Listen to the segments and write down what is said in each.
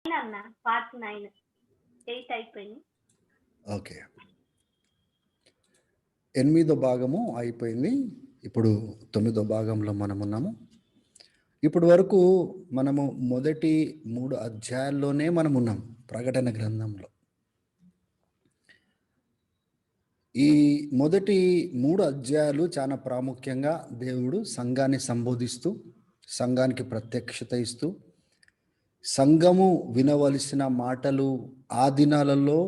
అన్న పార్ట్ 9 8 అయిపోయింది. ఓకే, 8వ భాగము అయిపోయింది. ఇప్పుడు 9వ భాగంలో మనం ఉన్నాము. ఇప్పటి వరకు మనము మొదటి 3 అధ్యాయాల్లోనే మనం ఉన్నాం ప్రకటన గ్రంథంలో. ఈ మొదటి 3 అధ్యాయాలు చాలా ప్రాముఖ్యంగా దేవుడు సంఘాన్ని సంబోధిస్తూ, సంఘానికి ప్రత్యక్షత ఇస్తూ, సంఘము వినవలసిన మాటలు ఆ దినాలలో,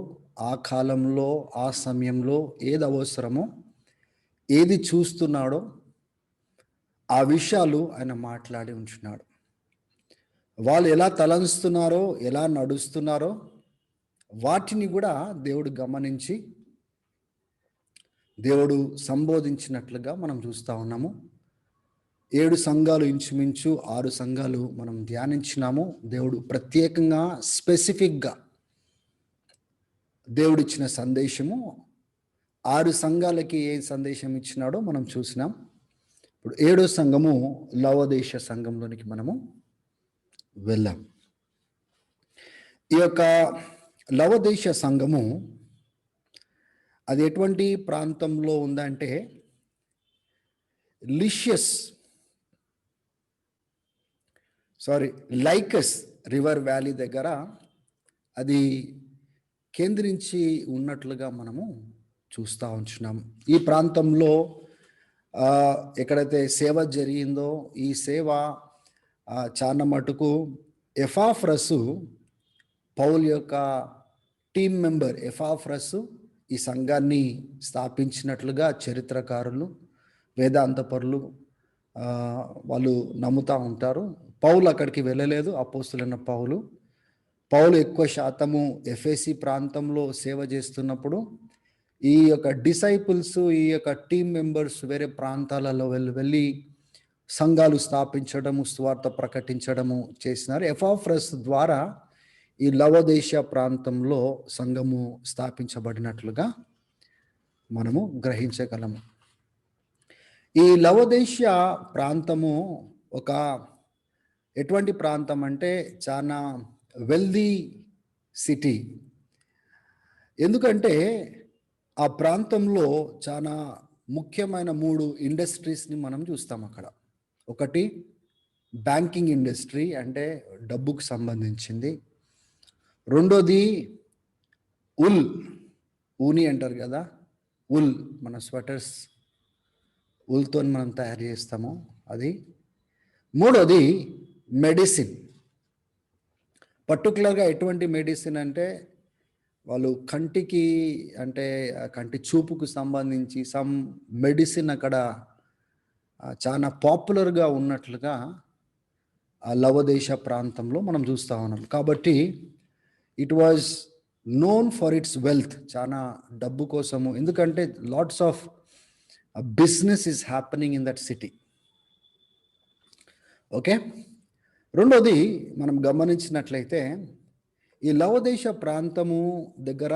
ఆ కాలంలో, ఆ సమయంలో ఏది అవసరమో, ఏది చూస్తున్నాడో ఆ విషయాలు ఆయన మాట్లాడి ఉంచున్నాడు. వాళ్ళు ఎలా తలంస్తున్నారో, ఎలా నడుస్తున్నారో వాటిని కూడా దేవుడు గమనించి దేవుడు సంబోధించినట్లుగా మనం చూస్తూ ఉన్నాము. 7 సంఘాలు, ఇంచుమించు 6 సంఘాలు మనం ధ్యానించినాము. దేవుడు ప్రత్యేకంగా స్పెసిఫిక్గా దేవుడిచ్చిన సందేశము 6 సంఘాలకి ఏ సందేశం ఇచ్చినాడో మనం చూసినాం. ఇప్పుడు 7వ సంఘము లవోదిష సంఘంలోనికి మనము వెళ్ళాం. ఈ యొక్క లవోదిష సంఘము అది ఎటువంటి ప్రాంతంలో ఉందంటే లైకస్ రివర్ వ్యాలీ దగ్గర అది కేంద్రించి ఉన్నట్లుగా మనము చూస్తూ ఉంటున్నాం. ఈ ప్రాంతంలో ఎక్కడైతే సేవ జరిగిందో ఈ సేవ చాలా మటుకు ఎపాఫ్రసు, పౌలు యొక్క టీం మెంబర్ ఎపాఫ్రసు ఈ సంఘాన్ని స్థాపించినట్లుగా చరిత్రకారులు, వేదాంతపరులు వాళ్ళు నమ్ముతూ ఉంటారు. పౌలు అక్కడికి వెళ్ళలేదు. అపోస్తులైన పౌలు ఎక్కువ శాతము ఎఫెసీ ప్రాంతంలో సేవ చేస్తున్నప్పుడు ఈ యొక్క డిసైపుల్స్, ఈ యొక్క టీం మెంబర్స్ వేరే ప్రాంతాలలో వెళ్ళి సంఘాలు స్థాపించడము, సువార్త ప్రకటించడము చేసినారు. ఎపాఫ్రస్ ద్వారా ఈ లవోదిష ప్రాంతంలో సంఘము స్థాపించబడినట్లుగా మనము గ్రహించగలము. ఈ లవోదిష ప్రాంతము ఒక ఎటువంటి ప్రాంతం అంటే చాలా వెల్దీ సిటీ. ఎందుకంటే ఆ ప్రాంతంలో చాలా ముఖ్యమైన 3 ఇండస్ట్రీస్ని మనం చూస్తాం అక్కడ. ఒకటి బ్యాంకింగ్ ఇండస్ట్రీ, అంటే డబ్బుకు సంబంధించింది. రెండోది ఊని అంటారు కదా, మన స్వెటర్స్ ఉల్తో మనం తయారు చేస్తాము అది. మూడోది మెడిసిన్. పర్టికులర్గా ఎటువంటి మెడిసిన్ అంటే వాళ్ళు కంటికి, అంటే కంటి చూపుకు సంబంధించి సమ్ మెడిసిన్ అక్కడ చాలా పాపులర్గా ఉన్నట్లుగా ఆ లవోదిష ప్రాంతంలో మనం చూస్తూ ఉన్నాం. కాబట్టి it was known for it's wealth, చాలా డబ్బు కోసము. ఎందుకంటే lots of business is happening in that city. Okay, రెండోది మనం గమనించినట్లయితే ఈ లవోదిష ప్రాంతము దగ్గర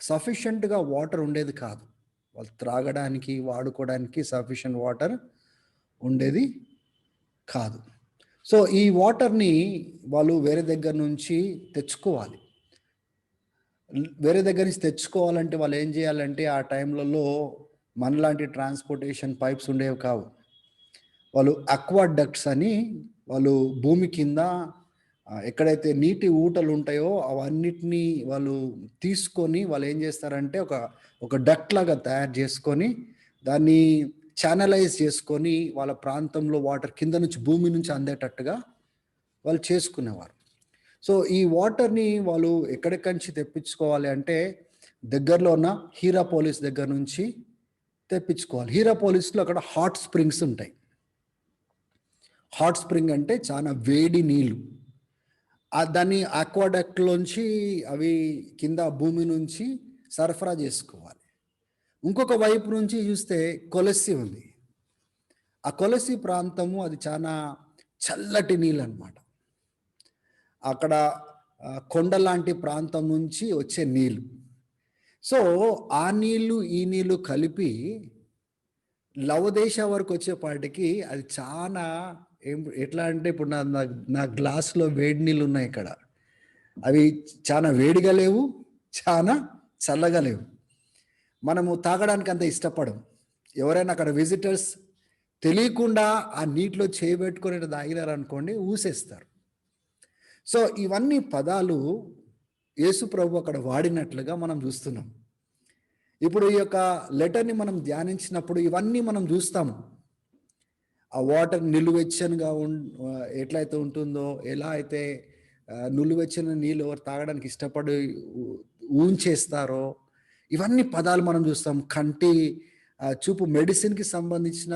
సఫిషియెంట్గా వాటర్ ఉండేది కాదు. వాళ్ళు త్రాగడానికి, వాడుకోవడానికి సఫిషియెంట్ వాటర్ ఉండేది కాదు. సో ఈ వాటర్ని వాళ్ళు వేరే దగ్గర నుంచి తెచ్చుకోవాలి. వేరే దగ్గర నుంచి తెచ్చుకోవాలంటే వాళ్ళు ఏం చేయాలంటే ఆ టైంలలో మనలాంటి ట్రాన్స్పోర్టేషన్ పైప్స్ ఉండేవి కావు. వాళ్ళు అక్వాడక్ట్స్ అని వాళ్ళు భూమి కింద ఎక్కడైతే నీటి ఊటలు ఉంటాయో అవన్నిటినీ వాళ్ళు తీసుకొని వాళ్ళు ఏం చేస్తారంటే ఒక డక్ట్ లాగా తయారు చేసుకొని దాన్ని ఛానలైజ్ చేసుకొని వాళ్ళ ప్రాంతంలో వాటర్ కింద నుంచి భూమి నుంచి అందేటట్టుగా వాళ్ళు చేసుకునేవారు. సో ఈ వాటర్ని వాళ్ళు ఎక్కడెక్కడి నుంచి తెప్పించుకోవాలి అంటే దగ్గరలో ఉన్న హీరాపోలిస్ దగ్గర నుంచి తెప్పించుకోవాలి. హీరాపోలిస్లో అక్కడ హాట్ స్ప్రింగ్స్ ఉంటాయి. హాట్ స్ప్రింగ్ అంటే చాలా వేడి నీళ్ళు. దాన్ని ఆక్వాడక్ట్లోంచి అవి కింద భూమి నుంచి సరఫరా చేసుకోవాలి. ఇంకొక వైపు నుంచి చూస్తే కొలసి ఉంది. ఆ కొలసి ప్రాంతము అది చాలా చల్లటి నీళ్ళు అన్నమాట. అక్కడ కొండలాంటి ప్రాంతం నుంచి వచ్చే నీళ్ళు. సో ఆ నీళ్ళు ఈ నీళ్ళు కలిపి లవోదిష వరకు వచ్చేపాటికి అది చాలా ఎట్లా అంటే ఇప్పుడు నా గ్లాసులో వేడి నీళ్ళు ఉన్నాయి ఇక్కడ. అవి చాలా వేడిగా లేవు, చాలా చల్లగా లేవు. మనము తాగడానికి అంత ఇష్టపడం. ఎవరైనా అక్కడ విజిటర్స్ తెలియకుండా ఆ నీటిలో చేయబెట్టుకొని తాగినారనుకోండి, ఊసేస్తారు. సో ఇవన్నీ పదాలు యేసు ప్రభు అక్కడ వాడినట్లుగా మనం చూస్తున్నాం. ఇప్పుడు ఈ యొక్క లెటర్ని మనం ధ్యానించినప్పుడు ఇవన్నీ మనం చూస్తాము. ఆ వాటర్ నిలువెచ్చనిగా ఎట్లయితే ఉంటుందో, ఎలా అయితే నిలువెచ్చని నీళ్ళు ఎవరు తాగడానికి ఇష్టపడి ఊంచేస్తారో, ఇవన్నీ పదాలు మనం చూస్తాం. కంటి చూపు మెడిసిన్కి సంబంధించిన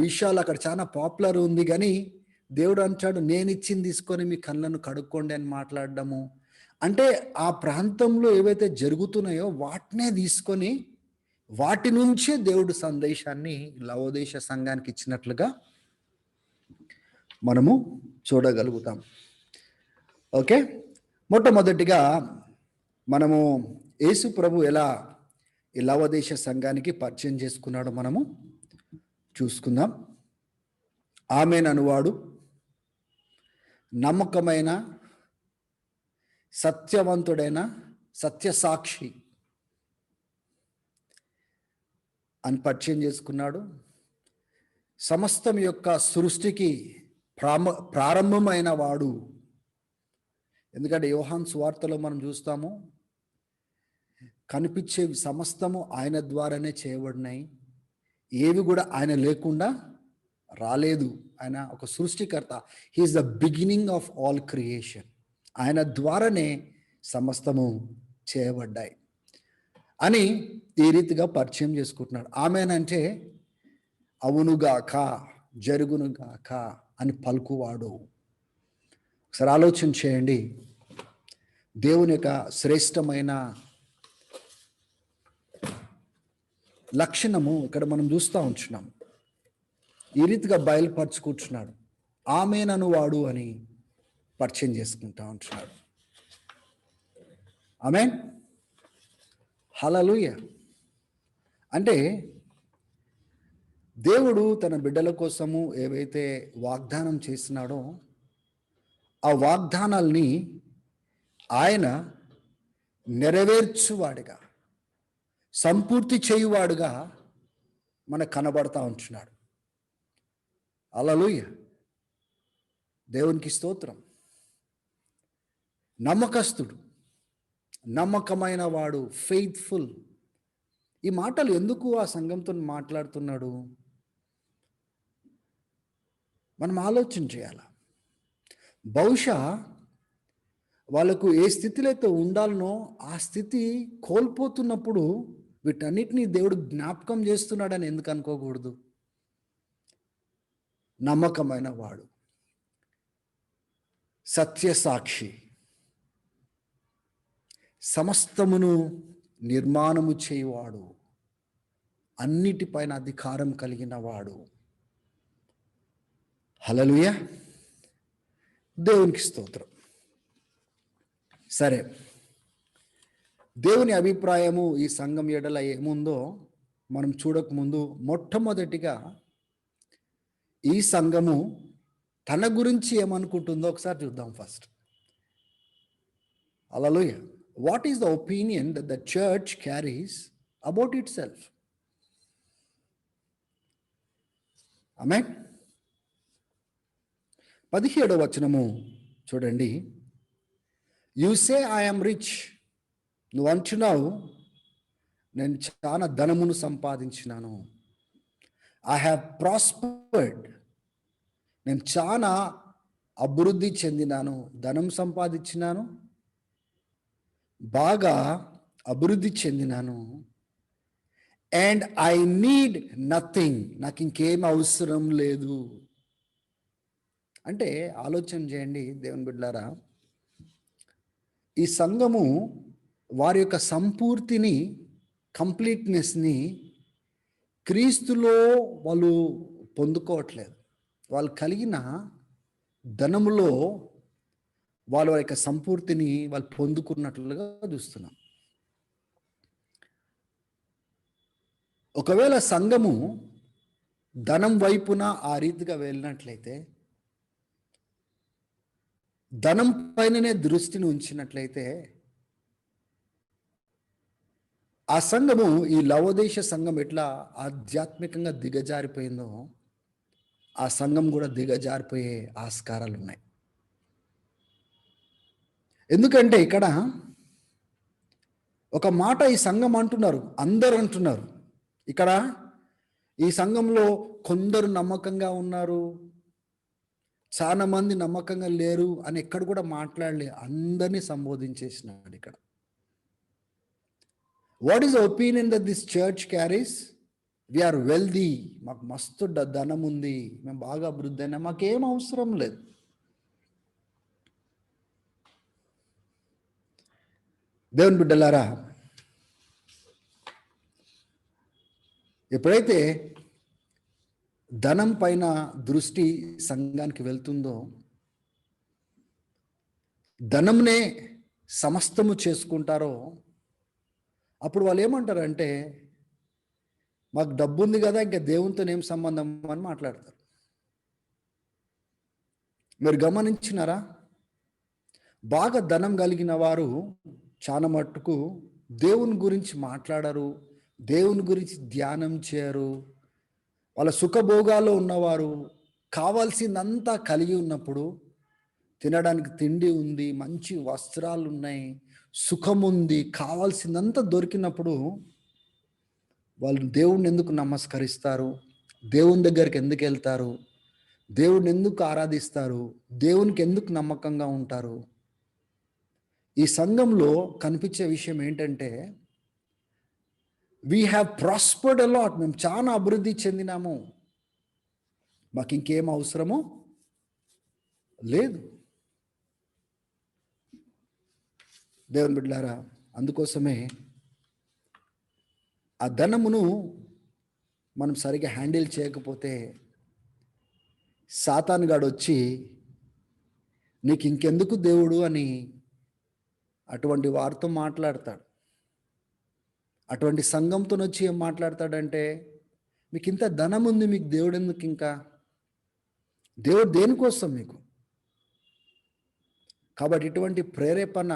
విషయాలు అక్కడ చాలా పాపులర్ ఉంది. కానీ దేవుడు అంటాడు, నేను ఇచ్చింది తీసుకొని మీ కళ్ళను కడుక్కోండి అని మాట్లాడడము. అంటే ఆ ప్రాంతంలో ఏవైతే జరుగుతున్నాయో వాటినే తీసుకొని వాటి నుంచే దేవుడు సందేశాన్ని లవోదేశ సంఘానికి ఇచ్చినట్లుగా మనము చూడగలుగుతాం. ఓకే, మొట్టమొదటిగా మనము యేసు ప్రభు ఎలా ఈ లవోదేశ సంఘానికి పరిచయం చేసుకున్నాడో మనము చూసుకుందాం. ఆమేన్ అనువాడు, నమ్మకమైన, సత్యవంతుడైన, సత్యసాక్షి అని పరిచయం చేసుకున్నాడు. సమస్తం యొక్క సృష్టికి ప్రారంభమైన వాడు. ఎందుకంటే యోహాను సువార్తలో మనం చూస్తాము, కనిపించే సమస్తము ఆయన ద్వారానే చేయబడినాయి, ఏవి కూడా ఆయన లేకుండా రాలేదు. ఆయన ఒక సృష్టికర్త. He is the beginning of all creation. ఆయన ద్వారానే సమస్తము చేయబడ్డాయి అని ఈ రీతిగా పరిచయం చేసుకుంటున్నాడు. ఆమెనంటే అవునుగాక, జరుగునుగాక అని పలుకువాడు. ఒకసారి ఆలోచన చేయండి. దేవుని యొక్క శ్రేష్టమైన లక్షణము ఇక్కడ మనం చూస్తూ ఉంటున్నాం. ఈ రీతిగా బయలుపరుచుకుంటున్నాడు. ఆమేనను వాడు అని పరిచయం చేసుకుంటా ఉంటున్నాడు. ఆమేన్, హల్లెలూయా. అంటే దేవుడు తన బిడ్డల కోసము ఏవైతే వాగ్దానం చేసినాడో ఆ వాగ్దానాల్ని ఆయన నెరవేర్చువాడుగా, సంపూర్తి చేయువాడుగా మనకు కనబడతా ఉంటున్నాడు. హల్లెలూయా, దేవునికి స్తోత్రం. నమ్మకస్తుడు, నమ్మకమైన వాడు, ఫెయిత్ఫుల్. ఈ మాటలు ఎందుకు ఆ సంఘంతో మాట్లాడుతున్నాడు? మనం ఆలోచన చేయాలి. బహుశా వాళ్ళకు ఏ స్థితిలో అయితే ఉండాలనో ఆ స్థితి కోల్పోతున్నప్పుడు వీటన్నిటినీ దేవుడు జ్ఞాపకం చేస్తున్నాడని ఎందుకు అనుకోకూడదు? నమ్మకమైన వాడు, సత్యసాక్షి, సమస్తమును నిర్మాణము చేయువాడు, అన్నిటిపైన అధికారం కలిగిన వాడు. హల్లెలూయా, దేవునికి స్తోత్రం. సరే, దేవుని అభిప్రాయము ఈ సంఘం ఎడల ఏముందో మనం చూడకముందు మొట్టమొదటిగా ఈ సంఘము తన గురించి ఏమనుకుంటుందో ఒకసారి చూద్దాం first. Hallelujah. What is the opinion that the church carries about itself? Amen. 17వ వచనము చూడండి. You say I am rich. నువ్వు అంటున్నావు నేను చాలా ధనమును సంపాదించినాను. I have prospered. నేను చాలా అభివృద్ధి చెందినాను, ధనం సంపాదించినాను, బాగా అభివృద్ధి చెందినాను. And I need nothing. నాకు ఇంకేం అవసరం లేదు. అంటే ఆలోచన చేయండి దేవుని బిడ్డలారా, ఈ సంఘము వారి యొక్క సంపూర్తిని, కంప్లీట్నెస్ని క్రీస్తులో వాళ్ళు పొందుకోవట్లేదు. వాళ్ళు కలిగిన ధనములో వాళ్ళ యొక్క సంపూర్తిని వాళ్ళు పొందుకున్నట్లుగా చూస్తున్నాం. ఒకవేళ సంఘము ధనం వైపున ఆ రీతిగా వెళ్ళినట్లయితే ధనం పైననే దృష్టిని ఉంచినట్లయితే ఆ సంఘము, ఈ లవోదేశ సంఘం ఎట్లా ఆధ్యాత్మికంగా దిగజారిపోయిందో ఆ సంఘం కూడా దిగజారిపోయే ఆస్కారాలు ఉన్నాయి. ఎందుకంటే ఇక్కడ ఒక మాట ఈ సంఘం అంటున్నారు, అందరూ అంటున్నారు. ఇక్కడ ఈ సంఘంలో కొందరు నమ్మకంగా ఉన్నారు, చాలా మంది నమ్మకంగా లేరు అని ఎక్కడ కూడా మాట్లాడలే, అందరినీ సంబోధించేసినాడు ఇక్కడ. What is the opinion that this church carries? We are wealthy, మాకు మస్తు ధనం ఉంది, మేము బాగా అభివృద్ధి అయినా, మాకేం అవసరం లేదు. దేవుని బిడ్డలారా, ఎప్పుడైతే ధనం పైన దృష్టి సంఘానికి వెళ్తుందో, ధనంనే సమస్తము చేసుకుంటారో, అప్పుడు వాళ్ళు ఏమంటారంటే మాకు డబ్బు ఉంది కదా, ఇంకా దేవునితో ఏం సంబంధం అని మాట్లాడతారు. మీరు గమనించినారా? బాగా ధనం కలిగిన వారు చాలా మట్టుకు దేవుని గురించి మాట్లాడరు, దేవుని గురించి ధ్యానం చేయరు. వాళ్ళ సుఖభోగాల్లో ఉన్నవారు కావాల్సిందంతా కలిగి ఉన్నప్పుడు, తినడానికి తిండి ఉంది, మంచి వస్త్రాలు ఉన్నాయి, సుఖం ఉంది, కావాల్సిందంతా దొరికినప్పుడు వాళ్ళు దేవుణ్ణి ఎందుకు నమస్కరిస్తారు? దేవుని దగ్గరికి ఎందుకు వెళ్తారు? దేవుణ్ణి ఎందుకు ఆరాధిస్తారు? దేవునికి ఎందుకు నమ్మకంగా ఉంటారు? ఈ సంఘంలో కనిపించే విషయం ఏంటంటే, వీ హ్యావ్ ప్రాస్పర్డ్ అలాట్, మేము చాలా అభివృద్ధి చెందినాము, మాకు ఇంకేం అవసరమో లేదు. దేవుని బిడ్డలారా, అందుకోసమే ఆ ధనమును మనం సరిగా హ్యాండిల్ చేయకపోతే సాతానుగాడు వచ్చి నీకు ఇంకెందుకు దేవుడు అని అటువంటి వారితో మాట్లాడతాడు. అటువంటి సంఘంతో వచ్చి ఏం మాట్లాడతాడంటే, మీకు ఇంత ధనం ఉంది, మీకు దేవుడు ఎందుకు? ఇంకా దేవుడు దేనికోసం మీకు? కాబట్టి ఇటువంటి ప్రేరేపణ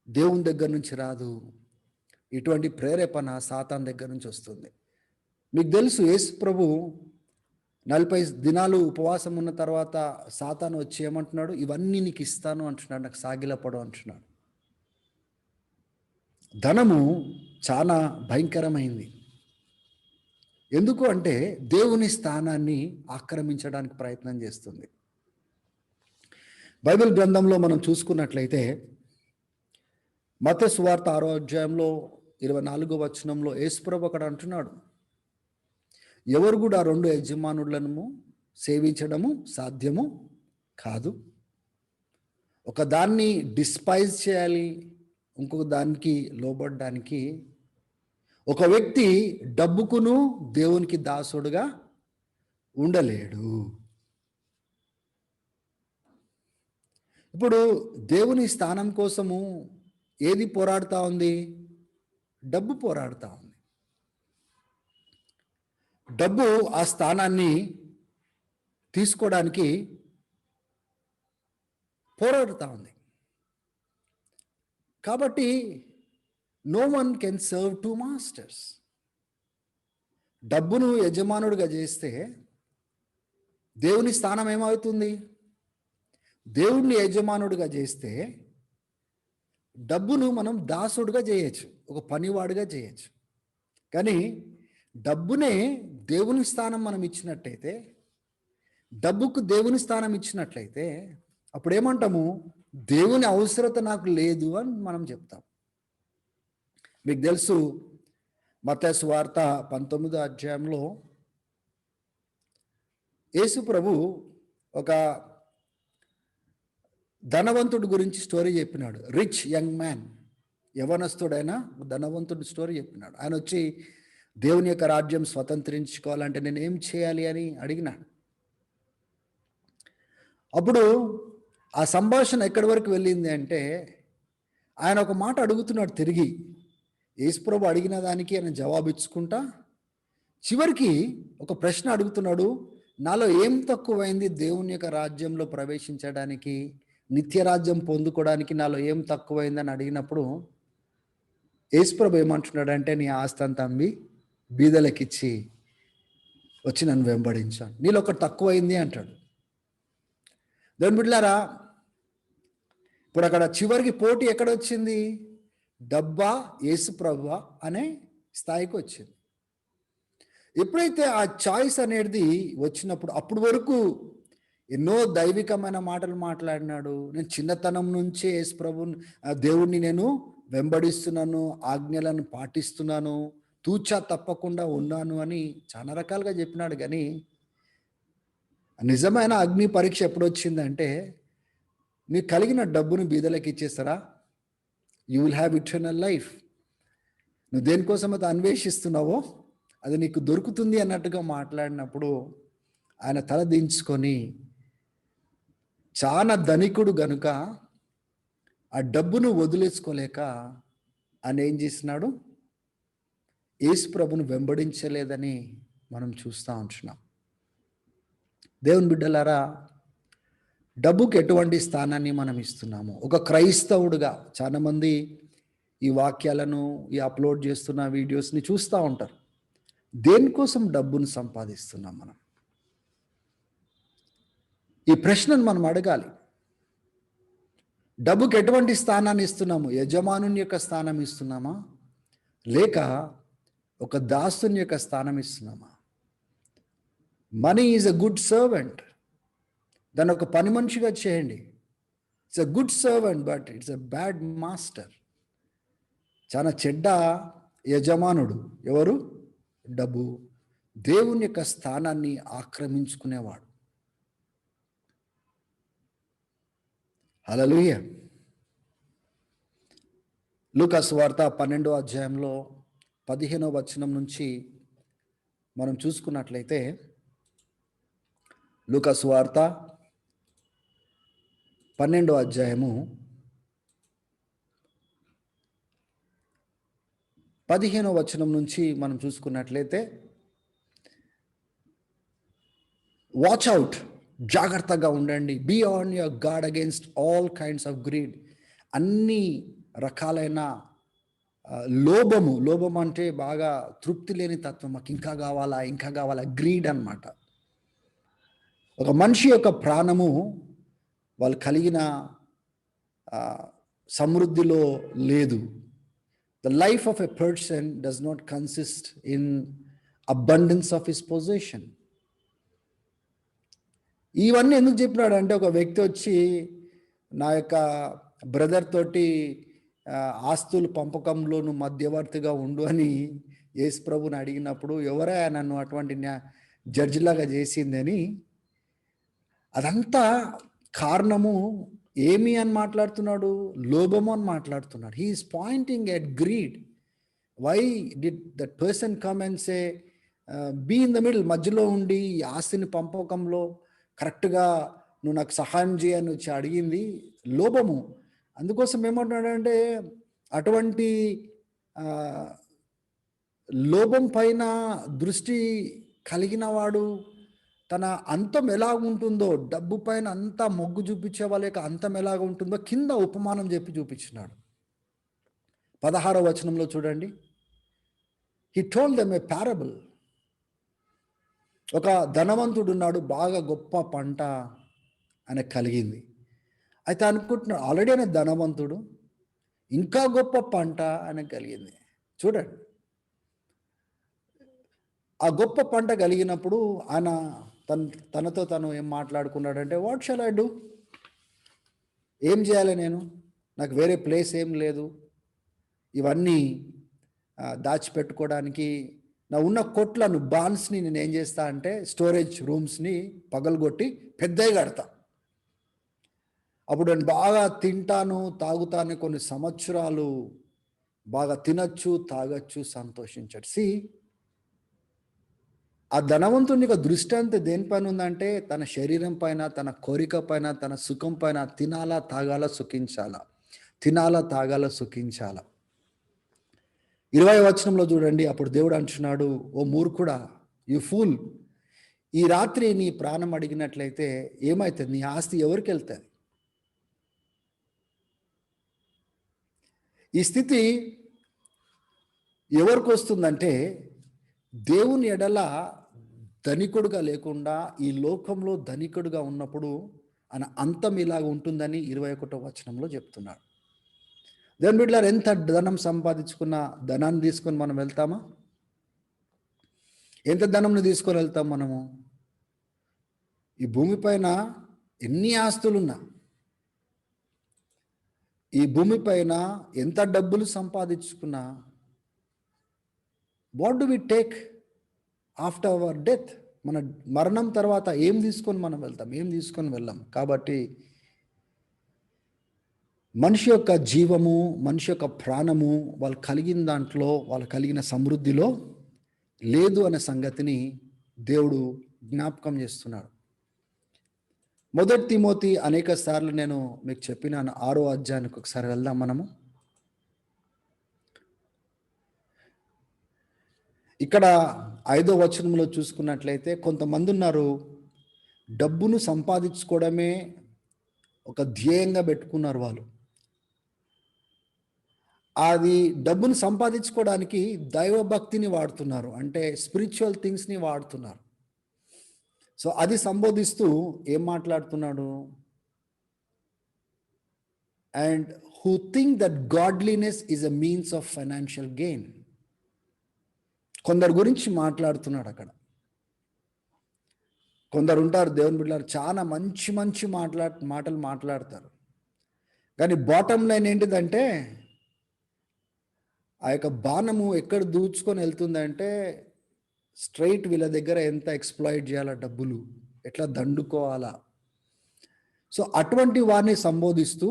దేవుని దగ్గర నుంచి రాదు, ఇటువంటి ప్రేరేపణ సాతాన్ దగ్గర నుంచి వస్తుంది. మీకు తెలుసు, యేసు ప్రభు 40 దినాలు ఉపవాసం ఉన్న తర్వాత సాతాను వచ్చి ఏమంటున్నాడు? ఇవన్నీ నీకు ఇస్తాను అంటున్నాడు, నాకు సాగిలపడు అంటున్నాడు. ధనము చాలా భయంకరమైంది. ఎందుకు అంటే దేవుని స్థానాన్ని ఆక్రమించడానికి ప్రయత్నం చేస్తుంది. బైబిల్ గ్రంథంలో మనం చూసుకున్నట్లయితే మత్తయి సువార్త 6వ అధ్యాయంలో 24వ వచనంలో యేసుప్రభు అక్కడ అంటున్నాడు, ఎవరు కూడా 2 యజమానులను సేవించడము సాధ్యము కాదు. ఒక దాన్ని డిస్పైజ్ చేయాలి, ఇంకొక దానికి లోబడడానికి. ఒక వ్యక్తి డబ్బుకును దేవునికి దాసుడుగా ఉండలేడు. ఇప్పుడు దేవుని స్థానం కోసము ఏది పోరాడుతూ ఉంది? డబ్బు పోరాడుతూ ఉంది. డబ్బు ఆ స్థానాన్ని తీసుకోవడానికి పోరాడుతూ ఉంది. కాబట్టి no one can serve 2 masters. డబ్బును యజమానుడిగా చేస్తే దేవుని స్థానం ఏమవుతుంది? దేవుణ్ణి యజమానుడిగా చేస్తే డబ్బును మనం దాసుడుగా చేయొచ్చు, ఒక పనివాడుగా చేయొచ్చు. కానీ డబ్బునే దేవుని స్థానం మనం ఇచ్చినట్టయితే, డబ్బుకు దేవుని స్థానం ఇచ్చినట్లయితే అప్పుడు ఏమంటాము? దేవుని అవసరత నాకు లేదు అని మనం చెప్తాం. మీకు తెలుసు, మత్తయి సువార్త 19వ అధ్యాయంలో యేసు ప్రభు ఒక ధనవంతుడి గురించి స్టోరీ చెప్పినాడు. రిచ్ యంగ్ మ్యాన్, యవనస్తుడైన ధనవంతుడి స్టోరీ చెప్పినాడు. ఆయన వచ్చి దేవుని యొక్క రాజ్యం స్వతంత్రించుకోవాలంటే నేను ఏం చేయాలి అని అడిగినాడు. అప్పుడు ఆ సంభాషణ ఎక్కడి వరకు వెళ్ళింది అంటే, ఆయన ఒక మాట అడుగుతున్నాడు తిరిగి. యేసుప్రభు అడిగిన దానికి ఆయన జవాబు ఇచ్చుకుంటా చివరికి ఒక ప్రశ్న అడుగుతున్నాడు, నాలో ఏం తక్కువైంది దేవుని యొక్క రాజ్యంలో ప్రవేశించడానికి, నిత్య రాజ్యం పొందుకోవడానికి నాలో ఏం తక్కువైందని అడిగినప్పుడు యేసుప్రభు ఏమంటున్నాడంటే, నీ ఆస్తి అంతా అమ్మి బీదలకిచ్చి వచ్చి నన్ను వెంబడించాను. నీలో ఒకటి తక్కువైంది అంటాడు. దేవుని బిడ్డలారా, ఇప్పుడు అక్కడ చివరికి పోటీ ఎక్కడొచ్చింది? డబ్బా యేసుప్రభువా అనే స్థాయికి వచ్చింది. ఎప్పుడైతే ఆ చాయిస్ అనేది వచ్చినప్పుడు, అప్పుడు వరకు ఎన్నో దైవికమైన మాటలు మాట్లాడినాడు. నేను చిన్నతనం నుంచే దేవుణ్ణి నేను వెంబడిస్తున్నాను, ఆజ్ఞలను పాటిస్తున్నాను, తూచా తప్పకుండా ఉన్నాను అని చాలా రకాలుగా చెప్పినాడు. కానీ నిజమైన అగ్ని పరీక్ష ఎప్పుడు వచ్చిందంటే, నీకు కలిగిన డబ్బును బీదలకు ఇచ్చేస్తారా, you will have eternal life. నువ్వు దేనికోసం అయితే అన్వేషిస్తున్నావో అది నీకు దొరుకుతుంది అన్నట్టుగా మాట్లాడినప్పుడు ఆయన తల దించుకొని, చాలా ధనికుడు గనుక ఆ డబ్బును వదిలేసుకోలేక ఆయన ఏం చేసినాడు? యేసు ప్రభును వెంబడించలేదని మనం చూస్తూ ఉంటున్నాం. దేవుని బిడ్డలారా, డబ్బుకి ఎటువంటి స్థానాన్ని మనం ఇస్తున్నాము? ఒక క్రైస్తవుడుగా చాలామంది ఈ వాక్యాలను, ఈ అప్లోడ్ చేస్తున్న వీడియోస్ని చూస్తూ ఉంటారు. దేనికోసం డబ్బును సంపాదిస్తున్నాం మనం? ఈ ప్రశ్నను మనం అడగాలి. డబ్బుకి ఎటువంటి స్థానాన్ని ఇస్తున్నాము? యజమానుని యొక్క స్థానం ఇస్తున్నామా, లేక ఒక దాసుని యొక్క స్థానం ఇస్తున్నామా? Money is a good servant. దాన్ని ఒక పని మనిషిగా చేయండి. It's a good servant, but it's a bad master. చాలా చెడ్డ యజమానుడు ఎవరు? డబ్బు. దేవుని యొక్క స్థానాన్ని ఆక్రమించుకునేవాడు. హల్లెలూయా. లూకా సువార్త 12వ అధ్యాయంలో 15వ వచనం నుంచి మనం చూసుకున్నట్లయితే, లూకా సువార్త 12వ అధ్యాయము 15వ వచనం నుంచి మనం చూసుకున్నట్లయితే, వాచ్ అవుట్, జాగ్రత్తగా ఉండండి. Be on your guard against all kinds of greed. అన్ని రకాలైన లోభము. లోభం అంటే బాగా తృప్తి లేని తత్వం. మాకు ఇంకా కావాలా, ఇంకా కావాలా, గ్రీడ్ అన్నమాట. ఒక మనిషి యొక్క ప్రాణము వాళ్ళు కలిగిన సమృద్ధిలో లేదు. The life of a person does not consist in abundance of his possession. ఇవన్నీ ఎందుకు చెప్పినాడు అంటే, ఒక వ్యక్తి వచ్చి నా యొక్క బ్రదర్ తోటి ఆస్తుల పంపకంలోను మధ్యవర్తిగా ఉండు అని యేసు ప్రభుని అడిగినప్పుడు, ఎవరే నన్ను అటువంటి జడ్జిలాగా చేసిందని, అదంతా కారణము ఏమి అని మాట్లాడుతున్నాడు? లోభము అని మాట్లాడుతున్నాడు. He is pointing at greed. Why did that person come and say be in the middle, మధ్యలో ఉండి ఈ ఆస్తిని పంపకంలో కరెక్ట్గా నువ్వు నాకు సహాయం చేయని వచ్చి అడిగింది లోభము. అందుకోసం ఏమంటున్నాడంటే, అటువంటి లోభం పైన దృష్టి కలిగిన వాడు తన అంతం ఎలా ఉంటుందో, డబ్బు పైన అంతా మొగ్గు చూపించే వాళ్ళ యొక్క అంతం ఎలాగ ఉంటుందో కింద ఉపమానం చెప్పి చూపించినాడు. 16వ వచనంలో చూడండి. He told them A parable. ఒక ధనవంతుడు ఉన్నాడు, బాగా గొప్ప పంట ఆయనకు కలిగింది. అయితే అనుకుంటున్నాడు, ఆల్రెడీ ఆయన ధనవంతుడు, ఇంకా గొప్ప పంట ఆయనకు కలిగింది. చూడండి, ఆ గొప్ప పంట కలిగినప్పుడు ఆయన తనతో తను ఏం మాట్లాడుకున్నాడంటే, వాట్ షల్ ఐ డూ? ఏం చేయాలి నేను? నాకు వేరే ప్లేస్ ఏం లేదు, ఇవన్నీ దాచిపెట్టుకోవడానికి నా ఉన్న కొట్లను, బాన్స్ని నేను ఏం చేస్తా అంటే, స్టోరేజ్ రూమ్స్ని పగలగొట్టి పెద్దగా కడతా. అప్పుడు నేను బాగా తింటాను, తాగుతాను, కొన్ని సంవత్సరాలు బాగా తినచ్చు, తాగచ్చు, సంతోషించచ్చు. సి, ఆ ధనవంతుని యొక్క దృష్టి అంతా దేనిపైన ఉందంటే, తన శరీరం పైన, తన కోరిక పైన, తన సుఖం పైన. తినాలా, తాగాల, సుఖించాలా, తినాలా, తాగాల, సుఖించాలా. 20వ వచనంలో చూడండి. అప్పుడు దేవుడు అంటున్నాడు, ఓ మూర్ఖుడా, యు ఫూల్, ఈ రాత్రి నీ ప్రాణం అడిగినట్లయితే ఏమవుతుంది? నీ ఆస్తి ఎవరికి వెళ్తుంది? ఈ స్థితి ఎవరికి వస్తుందంటే, దేవుని ఎడల ధనికుడుగా లేకుండా ఈ లోకంలో ధనికుడుగా ఉన్నప్పుడు ఆయన అంతం ఇలాగ ఉంటుందని 21వ వచనంలో చెప్తున్నాడు. దేవుని బిడ్డలారా, ఎంత ధనం సంపాదించుకున్న ధనాన్ని తీసుకొని మనం వెళ్తామా? ఎంత ధనంని తీసుకొని వెళ్తాం మనము? ఈ భూమిపైన ఎన్ని ఆస్తులున్నా, ఈ భూమిపైన ఎంత డబ్బులు సంపాదించుకున్నా, what do we take after our death? మన మరణం తర్వాత ఏం తీసుకొని మనం వెళ్తాం? ఏం తీసుకొని వెళ్ళాం. కాబట్టి మనిషి యొక్క జీవము, మనిషి యొక్క ప్రాణము వాళ్ళు కలిగిన దాంట్లో, వాళ్ళు కలిగిన సమృద్ధిలో లేదు అనే సంగతిని దేవుడు జ్ఞాపకం చేస్తున్నాడు. 1 తిమోతి అనేక సార్లు నేను మీకు చెప్పినాను. 6వ అధ్యాయానికి ఒకసారి వెళ్దాం మనము. ఇక్కడ 5వ వచనంలో చూసుకున్నట్లయితే, కొంతమంది ఉన్నారు డబ్బును సంపాదించుకోవడమే ఒక ధ్యేయంగా పెట్టుకున్నారు. వాళ్ళు అది డబ్బును సంపాదించుకోవడానికి దైవభక్తిని వాడుతున్నారు, అంటే స్పిరిచువల్ థింగ్స్ని వాడుతున్నారు. సో అది సంబోధిస్తూ ఏం మాట్లాడుతున్నాడు? And who think that godliness is a means of financial gain. కొందరు గురించి మాట్లాడుతున్నాడు అక్కడ. కొందరు ఉంటారు దేవుని బిడ్డలారా, చాలా మంచి మంచి మాటలు మాట్లాడతారు, కానీ బాటమ్ లైన్ ఏంటిదంటే, ఆ యొక్క బాణము ఎక్కడ దూచుకొని వెళ్తుందంటే, స్ట్రైట్ వీళ్ళ దగ్గర ఎంత ఎక్స్ప్లాయిట్ చేయాలా, డబ్బులు ఎట్లా దండుకోవాలా. సో అటువంటి వారిని సంబోధిస్తూ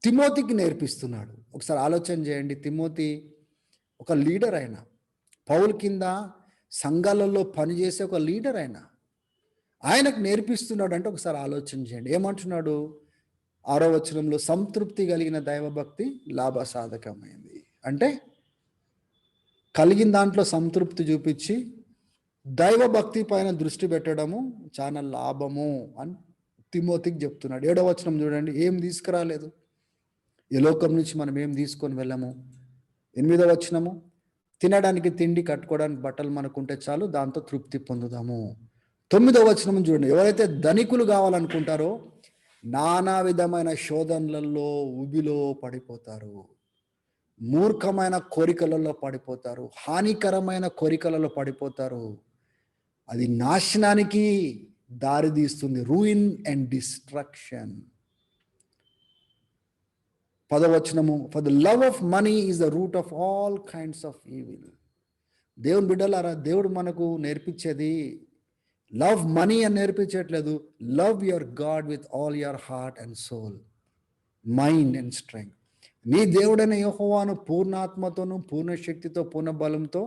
తిమోతికి నేర్పిస్తున్నాడు. ఒకసారి ఆలోచన చేయండి. తిమోతి ఒక లీడర్ అయినా, పౌలు కింద సంఘాలలో పనిచేసే ఒక లీడర్ అయినా, ఆయనకు నేర్పిస్తున్నాడు అంటే ఒకసారి ఆలోచన చేయండి. ఏమంటున్నాడు? 6వ వచనంలో, సంతృప్తి కలిగిన దైవభక్తి లాభసాధకమైంది. అంటే కలిగిన దాంట్లో సంతృప్తి చూపించి దైవభక్తి పైన దృష్టి పెట్టడము చాలా లాభము అని తిమోతికి చెప్తున్నాడు. 7వ వచనం చూడండి, ఏం తీసుకురాలేదు, ఈ లోకం నుంచి మనం ఏం తీసుకొని వెళ్ళము. 8వ వచనము, తినడానికి తిండి, కట్టుకోవడానికి బట్టలు మనకుంటే చాలు, దాంతో తృప్తి పొందుదాము. 9వ వచనం చూడండి, ఎవరైతే ధనికులు కావాలనుకుంటారో నానా విధమైన శోధనలలో, ఉబిలో పడిపోతారు, మూర్ఖమైన కోరికలలో పడిపోతారు, హానికరమైన కోరికలలో పడిపోతారు. అది నాశనానికి దారి తీస్తుంది, రూయిన్ అండ్ డిస్ట్రక్షన్. 10వ వచనము, for the love of money is the root of all kinds of evil. దేవుని బిడ్డలారా, దేవుడు మనకు నేర్పించేది లవ్ మనీ అని నేర్పించట్లేదు. Love your God with all your heart and soul, mind and strength. నీ దేవుడైన యెహోవాను పూర్ణాత్మతోను, పూర్ణ శక్తితో, పూర్ణ బలంతో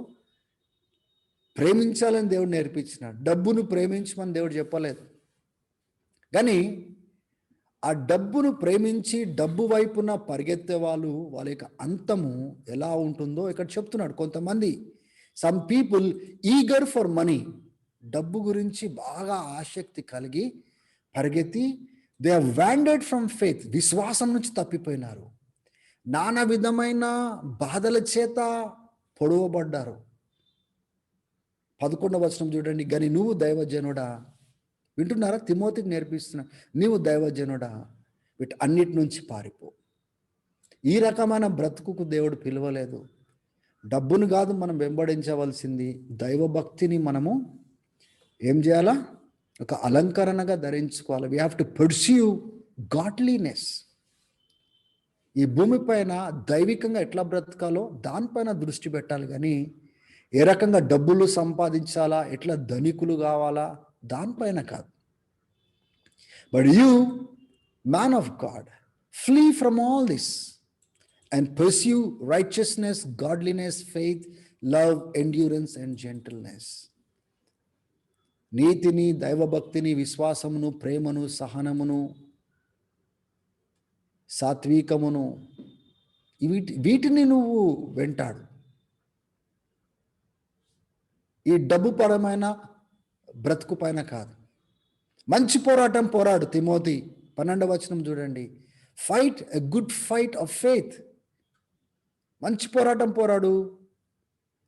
ప్రేమించాలని దేవుడు నేర్పించినాడు. డబ్బును ప్రేమించమని దేవుడు చెప్పలేదు. కానీ ఆ డబ్బును ప్రేమించి డబ్బు వైపున పరిగెత్తే వాళ్ళ యొక్క అంతము ఎలా ఉంటుందో ఇక్కడ చెప్తున్నాడు. కొంతమంది, some people eager for money, డబ్బు గురించి బాగా ఆసక్తి కలిగి పరిగెత్తి they are wandered from faith, విశ్వాసం నుంచి తప్పిపోయినారు, నానా విధమైన బాధల చేత పొడవబడ్డారు. 11వ వచనం చూడండి, కానీ నువ్వు దైవజనుడా, వింటున్నారా? తిమోతికి నేర్పిస్తున్నా, నీవు దైవజనుడా, వీటి అన్నిటి నుంచి పారిపో. ఈ రకమైన బ్రతుకుకు దేవుడు పిలవలేదు. డబ్బును కాదు మనం వెంబడించవలసింది, దైవభక్తిని మనము ఏం చేయాలా? ఒక అలంకరణగా ధరించుకోవాలి. We have to pursue godliness. ఈ భూమిపైన దైవికంగా ఎట్లా బ్రతకాలో దానిపైన దృష్టి పెట్టాలి, కానీ ఏ రకంగా డబ్బులు సంపాదించాలా, ఎట్లా ధనికులు కావాలా, దానిపైన కాదు. But you, man of God, flea from all this and pursue righteousness, godliness, faith, love, endurance and gentleness. నీతిని, దైవభక్తిని, విశ్వాసమును, ప్రేమను, సహనమును, సాత్వికమును, వీటిని నువ్వు వెంటాడు. ఈ డబ్బు పరమైన బ్రతుకు పైన కాదు. మంచి పోరాటం పోరాడు తిమోతి, 12వ వచనం చూడండి. Fight a good fight of faith. మంచి పోరాటం పోరాడు,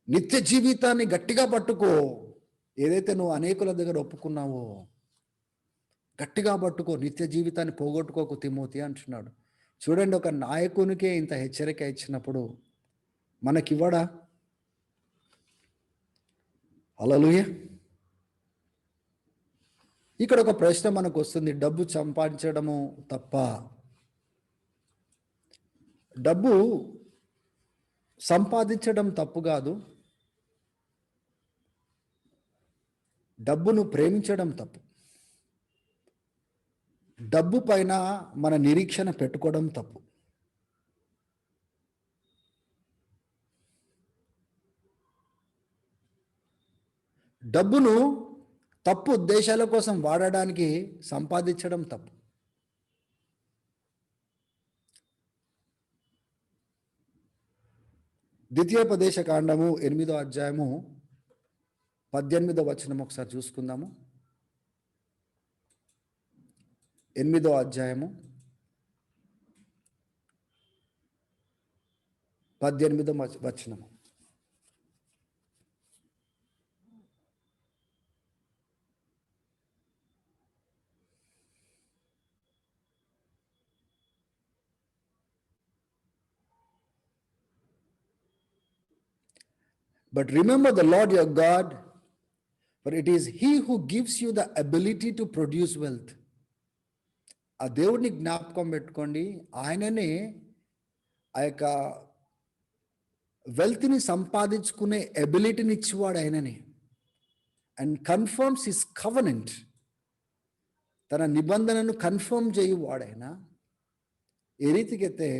నిత్య జీవితాన్ని గట్టిగా పట్టుకో. ఏదైతే నువ్వు అనేకుల దగ్గర ఒప్పుకున్నావో గట్టిగా పట్టుకో, నిత్య జీవితాన్ని పోగొట్టుకోకు తిమోతి అంటున్నాడు. చూడండి, ఒక నాయకునికే ఇంత హెచ్చరిక ఇచ్చినప్పుడు మనకివ్వడా? హల్లెలూయా. ఇక్కడ ఒక ప్రశ్న మనకు వస్తుంది, డబ్బు సంపాదించడము తప్ప? డబ్బు సంపాదించడం తప్పు కాదు, డబ్బును ప్రేమించడం తప్పు. డబ్బు పైన మన నిరీక్షణ పెట్టుకోవడం తప్పు. డబ్బును తప్పు ఉద్దేశాల కోసం వాడడానికి సంపాదించడం తప్పు. ద్వితీయోపదేశ కాండము 8వ అధ్యాయము 18వ వచనం ఒకసారి చూసుకుందాము. 8వ అధ్యాయము 18వ వచనము. But remember the Lord your God, for it is He who gives you the ability to produce wealth. ఆ దేవుడిని జ్ఞాపకం పెట్టుకోండి, ఆయననే ఆ యొక్క వెల్త్ని సంపాదించుకునే ఎబిలిటీని ఇచ్చేవాడు ఆయననే. అండ్ కన్ఫర్మ్స్ హిస్ కవెనెంట్, తన నిబంధనను కన్ఫర్మ్ చేయువాడు ఆయన. ఏ రీతికైతే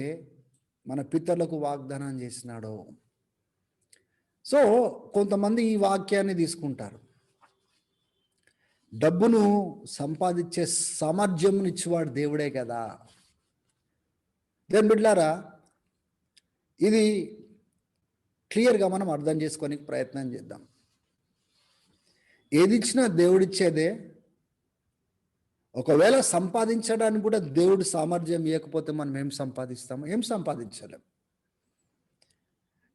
మన పితరులకు వాగ్దానం చేసినాడో. సో కొంతమంది ఈ వాక్యాన్ని తీసుకుంటారు, డబ్బును సంపాదించే సామర్థ్యం ఇచ్చేవాడు దేవుడే కదా. దేవుని బిడ్డలారా, ఇది క్లియర్గా మనం అర్థం చేసుకోనికి ప్రయత్నం చేద్దాం. ఏది ఇచ్చినా దేవుడిచ్చేదే. ఒకవేళ సంపాదించడానికి కూడా దేవుడు సామర్థ్యం ఇవ్వకపోతే మనం ఏం సంపాదిస్తాము? ఏం సంపాదించలేం.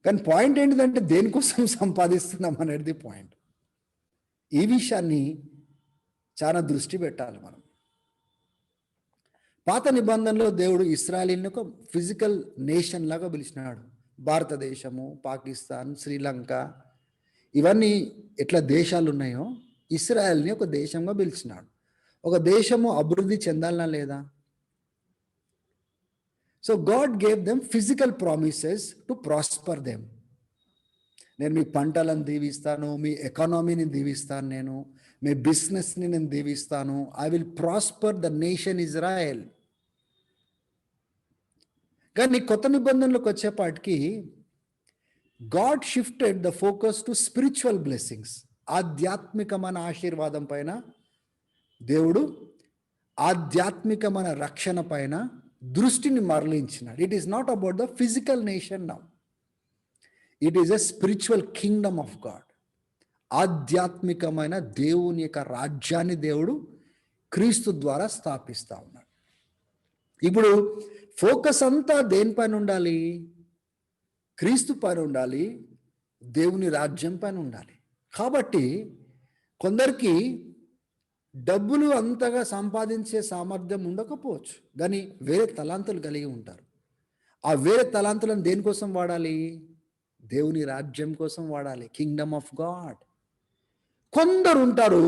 కానీ పాయింట్ ఏంటిదంటే దేనికోసం సంపాదిస్తున్నాం అనేది పాయింట్. ఈ విషయాన్ని చాలా దృష్టి పెట్టాలి మనం. పాత నిబంధనలో దేవుడు ఇశ్రాయేలుని ఒక ఫిజికల్ నేషన్ లాగా పిలిచినాడు. భారతదేశము, పాకిస్తాన్, శ్రీలంక, ఇవన్నీ ఎట్లా దేశాలు ఉన్నాయో ఇశ్రాయేల్ని ఒక దేశంగా పిలిచినాడు. ఒక దేశము అభివృద్ధి చెందాలనా లేదా? So God gave them physical promises to prosper them. నేను మీ పంటలను దీవిస్తాను, మీ ఎకానమీని దీవిస్తాను, నేను మీ బిజినెస్ని నేను దీవిస్తాను. I will prosper the nation Israel. కానీ కొత్త నిబంధనలకు వచ్చేపాటికి God shifted the focus to spiritual blessings. ఆధ్యాత్మికమైన ఆశీర్వాదం పైన దేవుడు, ఆధ్యాత్మికమైన రక్షణ పైన దృష్టిని మరలించినాడు. It is not about the physical nation now, it is a spiritual kingdom of God. ఆధ్యాత్మికమైన దేవుని యొక్క రాజ్యాన్ని దేవుడు క్రీస్తు ద్వారా స్థాపిస్తా ఉన్నాడు. ఇప్పుడు ఫోకస్ అంతా దేనిపైన ఉండాలి? క్రీస్తు పైన ఉండాలి, దేవుని రాజ్యం పైన ఉండాలి. కాబట్టి కొందరికి డబ్బులు అంతగా సంపాదించే సామర్థ్యం ఉండకపోవచ్చు, కానీ వేరే తలాంతులు కలిగి ఉంటారు. ఆ వేరే తలాంతులను దేనికోసం వాడాలి? దేవుని రాజ్యం కోసం వాడాలి, కింగ్డమ్ ఆఫ్ గాడ్. కొందరు ఉంటారు,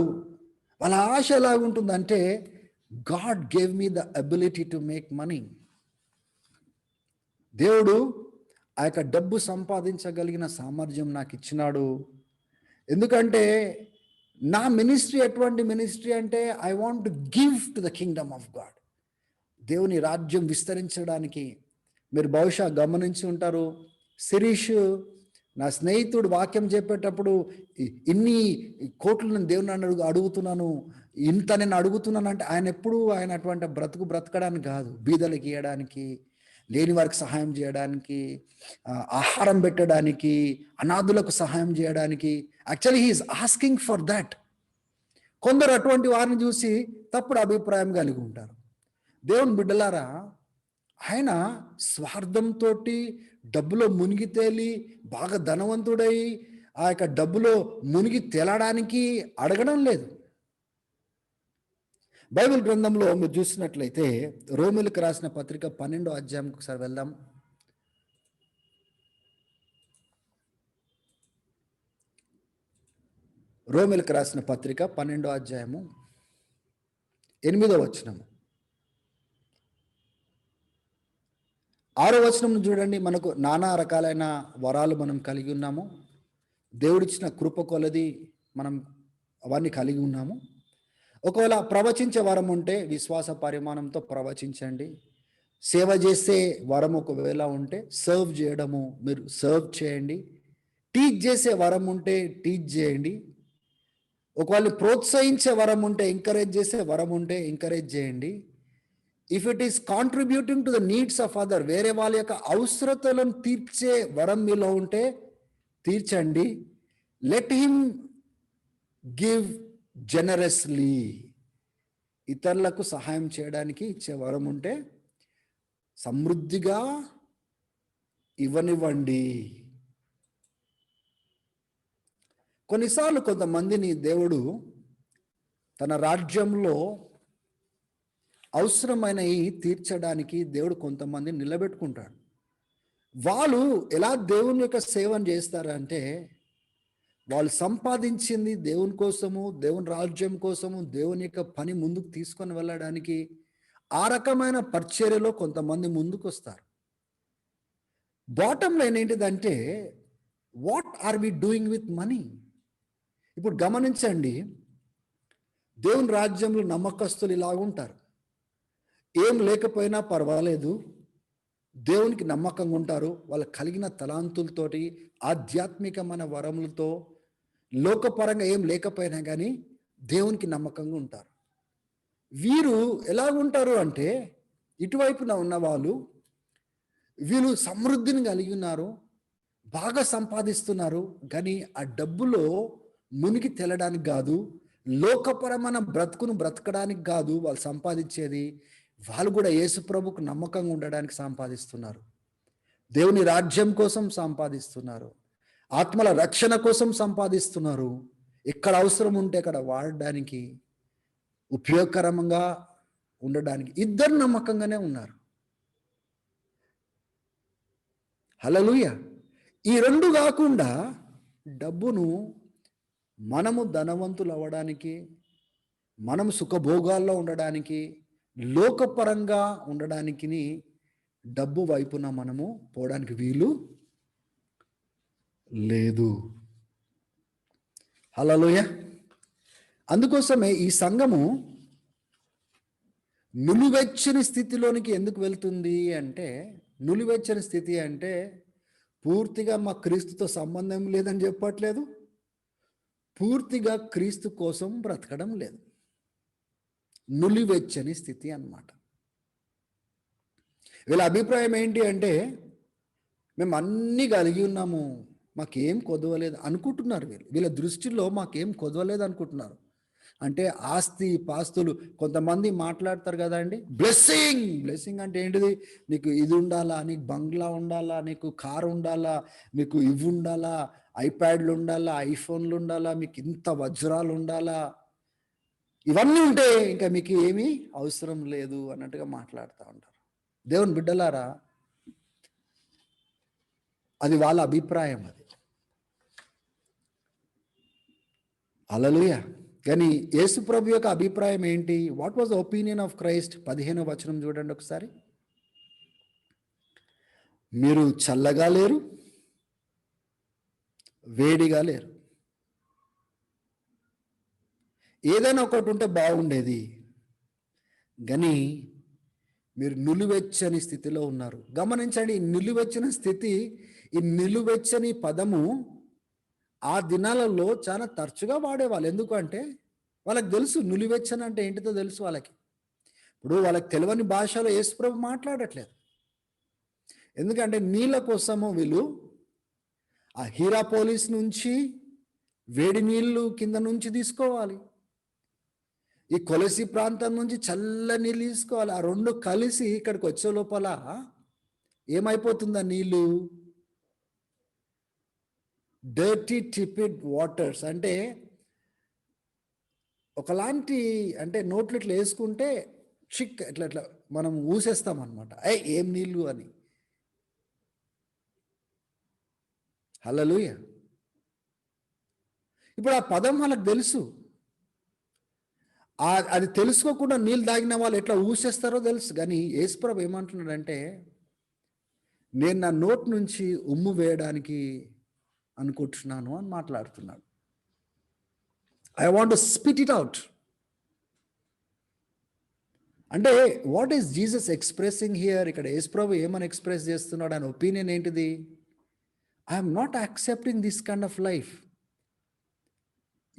వాళ్ళ ఆశ ఎలాగుంటుందంటే, God gave me the ability to make money. దేవుడు ఆ యొక్క డబ్బు సంపాదించగలిగిన సామర్థ్యం నాకు ఇచ్చినాడు. ఎందుకంటే నా మినిస్ట్రీ ఎటువంటి మినిస్ట్రీ అంటే, I want to give to the Kingdom of God. దేవుని రాజ్యం విస్తరించడానికి. మీరు బహుశా గమనించి ఉంటారు, శిరీష్ నా స్నేహితుడు వాక్యం చెప్పేటప్పుడు ఇన్ని కోట్లు నేను దేవుని అడుగుతున్నాను, ఇంత నేను అడుగుతున్నాను అంటే, ఆయన ఎప్పుడు ఆయన అటువంటి బ్రతకడానికి కాదు, బీదలకు ఇవ్వడానికి, లేని వారికి సహాయం చేయడానికి, ఆహారం పెట్టడానికి, అనాథులకు సహాయం చేయడానికి. Actually he is asking for that. కొందరు అటువంటి వారిని చూసి తప్పుడు అభిప్రాయం కలిగి ఉంటారు. దేవుని బిడ్డలారా, ఆయన స్వార్థంతో డబ్బులో మునిగి తేలి బాగా ధనవంతుడై ఆ యొక్క డబ్బులో మునిగి తేలడానికి అడగడం లేదు. బైబిల్ గ్రంథంలో మీరు చూసినట్లయితే రోమిలకు రాసిన పత్రిక 12వ అధ్యాయంకి ఒకసారి వెళ్దాం. రోమిలకు రాసిన పత్రిక 12వ అధ్యాయము 8వ వచనము. 6వ వచనం చూడండి. మనకు నానా రకాలైన వరాలు మనం కలిగి ఉన్నాము. దేవుడిచ్చిన కృప కొలది మనం అవన్నీ కలిగి ఉన్నాము. ఒకవేళ ప్రవచించే వరం ఉంటే విశ్వాస పరిమాణంతో ప్రవచించండి. సేవ చేసే వరం ఒకవేళ ఉంటే సర్వ్ చేయడము మీరు సర్వ్ చేయండి. టీచ్ చేసే వరం ఉంటే టీచ్ చేయండి. ఒకవేళ ప్రోత్సహించే వరం ఉంటే, ఎంకరేజ్ చేసే వరం ఉంటే ఎంకరేజ్ చేయండి. If it is contributing to the needs of other, వేరే వాళ్ళ యొక్క అవసరతలను తీర్చే వరం మీలో ఉంటే తీర్చండి. లెట్ హిమ్ గివ్ జనరస్లీ, ఇతరులకు సహాయం చేయడానికి ఇచ్చే వరం ఉంటే సమృద్ధిగా ఇవ్వనివ్వండి. కొన్నిసార్లు కొంతమందిని దేవుడు తన రాజ్యంలో అవసరమైనవి తీర్చడానికి దేవుడు కొంతమందిని నిలబెట్టుకుంటాడు. వాళ్ళు ఎలా దేవుని యొక్క సేవను చేస్తారంటే, వాళ్ళు సంపాదించింది దేవుని కోసము, దేవుని రాజ్యం కోసము, దేవుని యొక్క పని ముందుకు తీసుకొని వెళ్ళడానికి ఆ రకమైన పరిచర్యలో కొంతమంది ముందుకు వస్తారు. బాటమ్ లైన్ ఏంటిదంటే, what are we doing with money? ఇప్పుడు గమనించండి, దేవుని రాజ్యంలో నమ్మకస్తులు ఇలాగుంటారు. ఏం లేకపోయినా పర్వాలేదు, దేవునికి నమ్మకంగా ఉంటారు. వాళ్ళకి కలిగిన తలాంతులతోటి, ఆధ్యాత్మికమైన వరములతో, లోకపరంగా ఏం లేకపోయినా కానీ దేవునికి నమ్మకంగా ఉంటారు. వీరు ఎలాగుంటారు అంటే, ఇటువైపున ఉన్న వాళ్ళు, వీళ్ళు సమృద్ధిని కలిగి ఉన్నారు, బాగా సంపాదిస్తున్నారు, కానీ ఆ డబ్బులో మునిగి తెలడానికి కాదు, లోకపరమైన బ్రతుకును బ్రతకడానికి కాదు వాళ్ళు సంపాదించేది. వాళ్ళు కూడా యేసు ప్రభుకు నమ్మకంగా ఉండడానికి సంపాదిస్తున్నారు. దేవుని రాజ్యం కోసం సంపాదిస్తున్నారు. ఆత్మల రక్షణ కోసం సంపాదిస్తున్నారు. ఎక్కడ అవసరం ఉంటే అక్కడ వాడడానికి, ఉపయోగకరంగా ఉండడానికి ఇద్దరు నమ్మకంగానే ఉన్నారు. హల్లెలూయా. ఈ రెండు కాకుండా డబ్బును మనము ధనవంతులు అవ్వడానికి, మనము సుఖభోగాల్లో ఉండడానికి, లోకపరంగా ఉండడానికి డబ్బు వైపున మనము పోవడానికి వీలు లేదు. హల్లెలూయా. అందుకోసమే ఈ సంఘము నులివెచ్చని స్థితిలోనికి ఎందుకు వెళ్తుంది అంటే, నులివెచ్చని స్థితి అంటే పూర్తిగా మా క్రీస్తుతో సంబంధం లేదని చెప్పట్లేదు, పూర్తిగా క్రీస్తు కోసం బ్రతకడం లేదు. నులివెచ్చని స్థితి అన్నమాట. వీళ్ళ అభిప్రాయం ఏంటి అంటే, మేము అన్నీ కలిగి ఉన్నాము, మాకేం కొదవలేదు అనుకుంటున్నారు. వీళ్ళ దృష్టిలో మాకేం కొదవలేదు అనుకుంటున్నారు. అంటే ఆస్తి పాస్తులు, కొంతమంది మాట్లాడతారు కదండి, బ్లెస్సింగ్ అంటే ఏంటిది? నీకు ఇది ఉండాలా, నీకు బంగ్లా ఉండాలా, నీకు కారు ఉండాలా, నీకు ఇవి ఉండాలా, ఐప్యాడ్లు ఉండాలా, ఐఫోన్లు ఉండాలా, మీకు ఇంత వజ్రాలు ఉండాలా, ఇవన్నీ ఉంటే ఇంకా మీకు ఏమీ అవసరం లేదు అన్నట్టుగా మాట్లాడుతూ ఉంటారు. దేవుని బిడ్డలారా, అది వాళ్ళ అభిప్రాయం. అది హల్లెలూయా. కానీ యేసు ప్రభు యొక్క అభిప్రాయం ఏంటి? What was the opinion of Christ? 15వ వచనం చూడండి ఒకసారి. మీరు చల్లగా లేరు, వేడిగా లేరు. ఏదైనా ఒకటి ఉంటే బాగుండేది, కానీ మీరు నిలువెచ్చని స్థితిలో ఉన్నారు. గమనించండి, ఈ నిలువెచ్చని స్థితి, ఈ నిలువెచ్చని పదము ఆ దినాలలో చాలా తరచుగా వాడేవాళ్ళు. ఎందుకంటే వాళ్ళకి తెలుసు నులివెచ్చని అంటే ఏంటిదో తెలుసు వాళ్ళకి. ఇప్పుడు వాళ్ళకి తెలియని భాషలో యేసు ప్రభు మాట్లాడట్లేదు. ఎందుకంటే నీళ్ళ కోసము వీళ్ళు ఆ హీరాపోలిస్ నుంచి వేడి నీళ్లు కింద నుంచి తీసుకోవాలి. ఈ కొలసి ప్రాంతం నుంచి చల్ల నీళ్ళు తీసుకోవాలి. ఆ రెండు కలిసి ఇక్కడికి వచ్చే లోపల ఏమైపోతుందా నీళ్ళు? డర్టీ టిపిడ్ వాటర్స్, అంటే ఒకలాంటి, అంటే నోట్లు ఇట్లా వేసుకుంటే చిక్ ఇట్లా ఇట్లా మనం ఊసేస్తాం అనమాట, ఏం నీళ్ళు అని. హల్లెలూయా. ఇప్పుడు ఆ పదం వాళ్ళకి తెలుసు. అది తెలుసుకోకుండా నీళ్ళు తాగిన వాళ్ళు ఎట్లా ఊసేస్తారో తెలుసు. కానీ యేసుప్రభు ఏమంటున్నాడంటే, నేను నా నోటి నుంచి ఉమ్ము వేయడానికి అనుకుంటున్నాను అని మాట్లాడుతున్నాడు. I want to spit it out. అంటే what is Jesus expressing here? ఇక్కడ యేసుప్రభు ఏమని ఎక్స్ప్రెస్ చేస్తున్నాడు? ఆయన ఒపీనియన్ ఏంటిది? I'm not accepting this kind of life.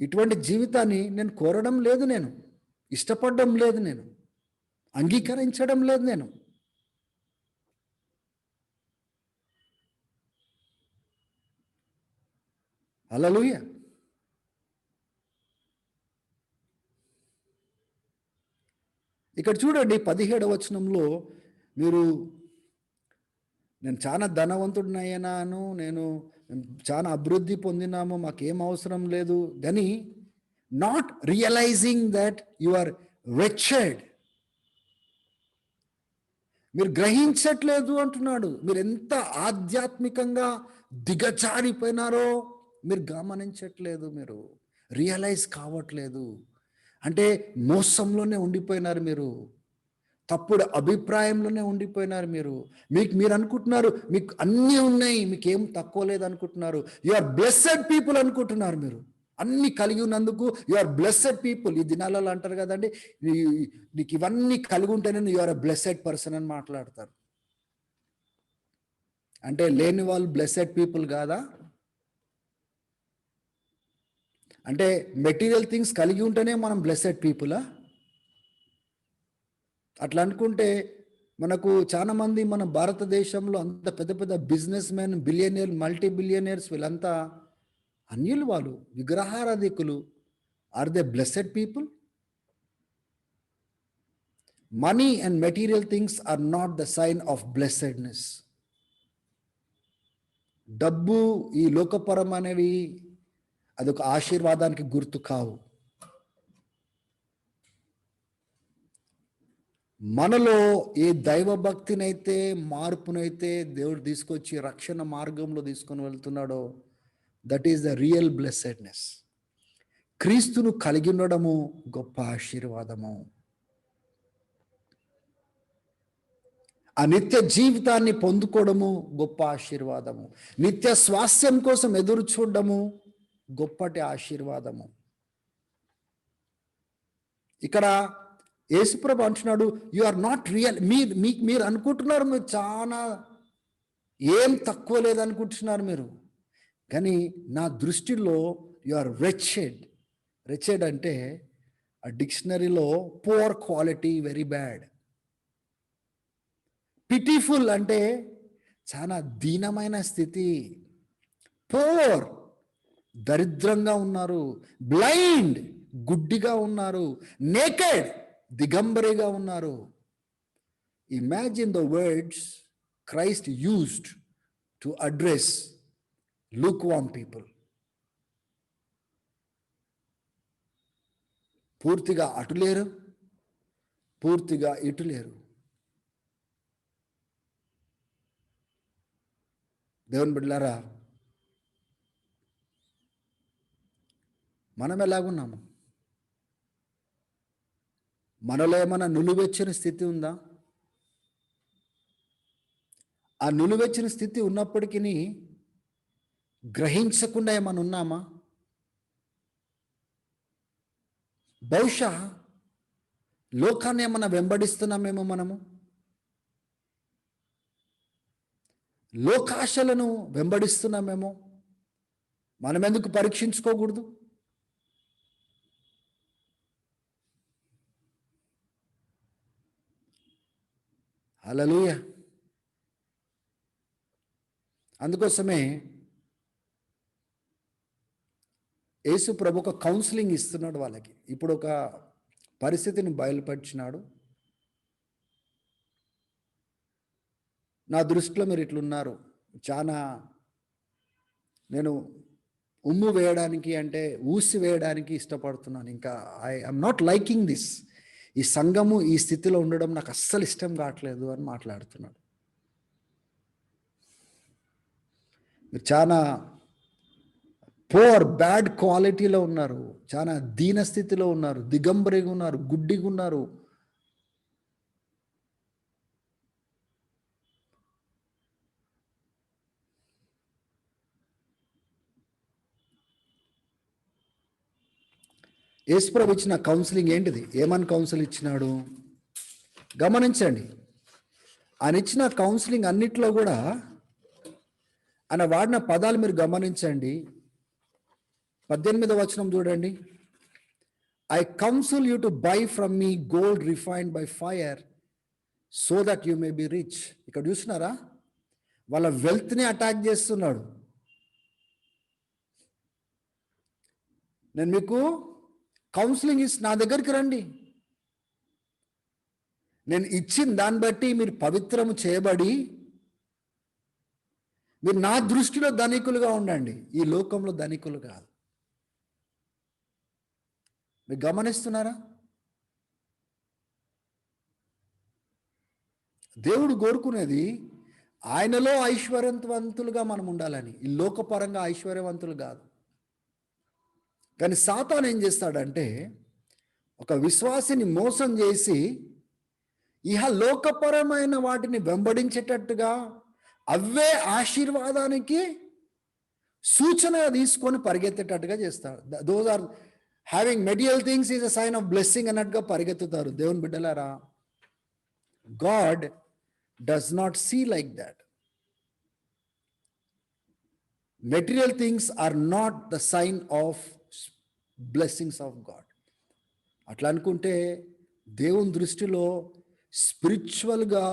ఇటువంటి జీవితాన్ని నేను కోరడం లేదు, నేను ఇష్టపడడం లేదు, నేను అంగీకరించడం లేదు నేను. హల్లెలూయా. ఇక్కడ చూడండి 17వ వచనంలో, మీరు నేను చాలా ధనవంతుడినయ్యాను, నేను చాలా అభివృద్ధి పొందినాము, మాకేం అవసరం లేదు, కానీ not realising that you are riched. మీరు గ్రహించట్లేదు అంటున్నాడు. మీరు ఎంత ఆధ్యాత్మికంగా దిగజారిపోయినారో మీరు గమనించట్లేదు, మీరు రియలైజ్ కావట్లేదు. అంటే మోసంలోనే ఉండిపోయినారు మీరు, తప్పుడు అభిప్రాయంలోనే ఉండిపోయినారు మీరు. మీరు అనుకుంటున్నారు మీకు అన్నీ ఉన్నాయి, మీకేం తక్కువ లేదు అనుకుంటున్నారు. యు ఆర్ బ్లెస్సెడ్ పీపుల్ అనుకుంటున్నారు మీరు. అన్ని కలిగి ఉన్నందుకు యు ఆర్ బ్లెస్సెడ్ పీపుల్. ఈ దినాలలో అంటారు కదండి, నీకు ఇవన్నీ కలిగి ఉంటేనే you are a blessed person అని మాట్లాడతారు. అంటే లేని వాళ్ళు బ్లెస్సెడ్ పీపుల్ కాదా? అంటే మెటీరియల్ థింగ్స్ కలిగి ఉంటేనే మనం బ్లెస్సెడ్ పీపులా? అట్లా అనుకుంటే మనకు చాలా మంది మన భారతదేశంలో అంత పెద్ద పెద్ద businessmen, billionaire, multi billionaires, వీళ్ళంతా అన్యులు, వాళ్ళు విగ్రహారాధికులు. Are they blessed people? Money and material things are not the sign of blessedness. డబ్బు, ఈ లోకపరం అనేవి అదొక ఆశీర్వాదానికి గుర్తు కావు. మనలో ఏ దైవ భక్తినైతే, మార్పునైతే దేవుడు తీసుకొచ్చి రక్షణ మార్గంలో తీసుకొని వెళ్తున్నాడో, that is the real blessedness. క్రీస్తును కలిగి ఉండడము గొప్ప ఆశీర్వాదము. ఆ నిత్య జీవితాన్ని పొందుకోవడము గొప్ప ఆశీర్వాదము. నిత్య స్వాస్థ్యం కోసం ఎదురు చూడడము గొప్పటి ఆశీర్వాదము. ఇక్కడ యేసుప్రభు అంటున్నాడు, యు ఆర్ నాట్ రియల్. మీరు అనుకుంటున్నారు మీరు చాలా ఏం తక్కువ లేదనుకుంటున్నారు మీరు, కానీ నా దృష్టిలో యు ఆర్ రిచెడ్. రిచెడ్ అంటే ఆ డిక్షనరీలో poor quality, very bad. Pitiful అంటే చాలా దీనమైన స్థితి. పూర్ దరిద్రంగా ఉన్నారు. బ్లైండ్ గుడ్డిగా ఉన్నారు. నేకెడ్ దిగంబరిగా ఉన్నారు. Imagine the words Christ used to address lukewarm people. పూర్తిగా అటు లేరు, పూర్తిగా ఇటు లేరు. దేవుని బిడ్డలారా, మనం ఎలాగున్నాము? మనలో ఏమైనా నులివెచ్చని స్థితి ఉందా? ఆ నులివెచ్చని స్థితి ఉన్నప్పటికీ గ్రహించకుండా ఏమైనా ఉన్నామా? బహుశా లోకాన్ని ఏమైనా వెంబడిస్తున్నామేమో. మనము లోకాశలను వెంబడిస్తున్నామేమో. మనం ఎందుకు పరీక్షించుకోకూడదు? హల్లెలూయా. అందుకోసమే యేసు ప్రభు ఒక కౌన్సిలింగ్ ఇస్తున్నాడు వాళ్ళకి. ఇప్పుడు ఒక పరిస్థితిని బయలుపరిచినాడు. నా దృష్టిలో మీరు ఇట్లున్నారు, చాలా నేను ఉమ్ము వేయడానికి అంటే ఊసి వేయడానికి ఇష్టపడుతున్నాను. ఇంకా ఐఎమ్ నాట్ లైకింగ్ దిస్. ఈ సంఘము ఈ స్థితిలో ఉండడం నాకు అస్సలు ఇష్టం కావట్లేదు అని మాట్లాడుతున్నాడు. మీరు చాలా పోర్ బ్యాడ్ క్వాలిటీలో ఉన్నారు, చాలా దీన స్థితిలో ఉన్నారు, దిగంబరిగా ఉన్నారు, గుడ్డిగా ఉన్నారు. యేసుప్రభు ఇచ్చిన కౌన్సిలింగ్ ఏంటిది? ఏమని కౌన్సిల్ ఇచ్చినాడు గమనించండి. ఆయన ఇచ్చిన కౌన్సిలింగ్ అన్నిట్లో కూడా ఆయన వాడిన పదాలు మీరు గమనించండి. 18వ వచనం చూడండి. I council you to buy from me gold refined by fire so that you may be rich. ఇక్కడ చూస్తున్నారా, వాళ్ళ వెల్త్ని అటాక్ చేస్తున్నాడు. నేను మీకు కౌన్సిలింగ్ నా దగ్గరికి రండి, నేను ఇచ్చిన దాన్ని బట్టి మీరు పవిత్రము చేయబడి మీరు నా దృష్టిలో ధనికులుగా ఉండండి, ఈ లోకంలో ధనికులు కాదు. మీరు గమనిస్తున్నారా? దేవుడు కోరుకునేది ఆయనలో ఐశ్వర్యవంతులుగా మనం ఉండాలని, ఈ లోకపరంగా ఐశ్వర్యవంతులు కాదు. కానీ సాతాను ఏం చేస్తాడంటే ఒక విశ్వాసిని మోసం చేసి ఇహ లోకపరమైన వాటిని వెంబడించేటట్టుగా అవే ఆశీర్వాదానికి సూచనగా తీసుకొని పరిగెత్తేటట్టుగా చేస్తాడు. Those are having material things is a sign of blessing అన్నట్టుగా పరిగెత్తుతారు. దేవుని బిడ్డలారా, God does not see like that. Material things are not the sign of blessings of God. అట్లా అనుకుంటే దేవుని దృష్టిలో స్పిరిచువల్గా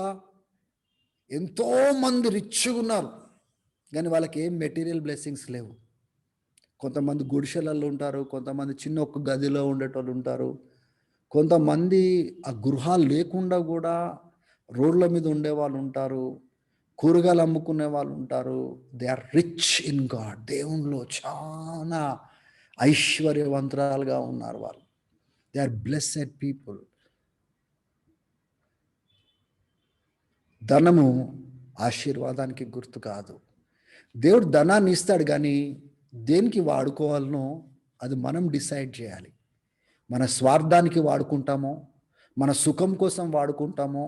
ఎంతోమంది రిచ్గా ఉన్నారు, కానీ వాళ్ళకి ఏం మెటీరియల్ బ్లెస్సింగ్స్ లేవు. కొంతమంది గుడిసెలలో ఉంటారు, కొంతమంది చిన్న ఒక్క గదిలో ఉండేటోళ్ళు ఉంటారు, కొంతమంది ఆ గృహాలు లేకుండా కూడా రోడ్ల మీద ఉండే వాళ్ళు ఉంటారు, కూరగాయలు అమ్ముకునే వాళ్ళు ఉంటారు. They are rich in God. దేవునిలో చాలా ఐశ్వర్యవంతురాలుగా ఉన్నారు వాళ్ళు. They are blessed people. ధనము ఆశీర్వాదానికి గుర్తు కాదు. దేవుడు ధనాన్ని ఇస్తాడు, కానీ దేనికి వాడుకోవాలనో అది మనం డిసైడ్ చేయాలి. మన స్వార్థానికి వాడుకుంటామో, మన సుఖం కోసం వాడుకుంటామో,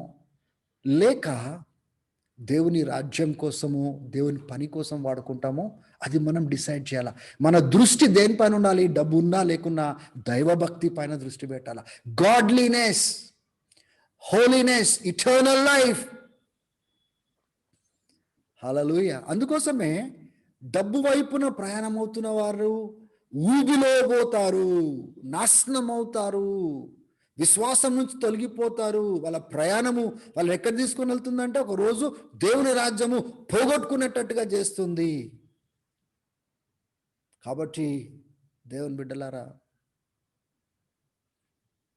లేక దేవుని రాజ్యం కోసము దేవుని పని కోసం వాడుకుంటామో అది మనం డిసైడ్ చేయాలి. మన దృష్టి దేనిపైన ఉండాలి? డబ్బు ఉన్నా లేకున్నా దైవభక్తి పైన దృష్టి పెట్టాలి. Godliness, holiness, eternal life. Hallelujah. అందుకోసమే డబ్బు వైపున ప్రయాణం అవుతున్న వారు ఊబిలో పోతారు, నాశనం అవుతారు, విశ్వాసం నుంచి తొలగిపోతారు. వాళ్ళ ప్రయాణము వాళ్ళు ఎక్కడ తీసుకొని వెళ్తుందంటే ఒక రోజు దేవుని రాజ్యము పోగొట్టుకునేటట్టుగా చేస్తుంది. కాబట్టి దేవుని బిడ్డలారా,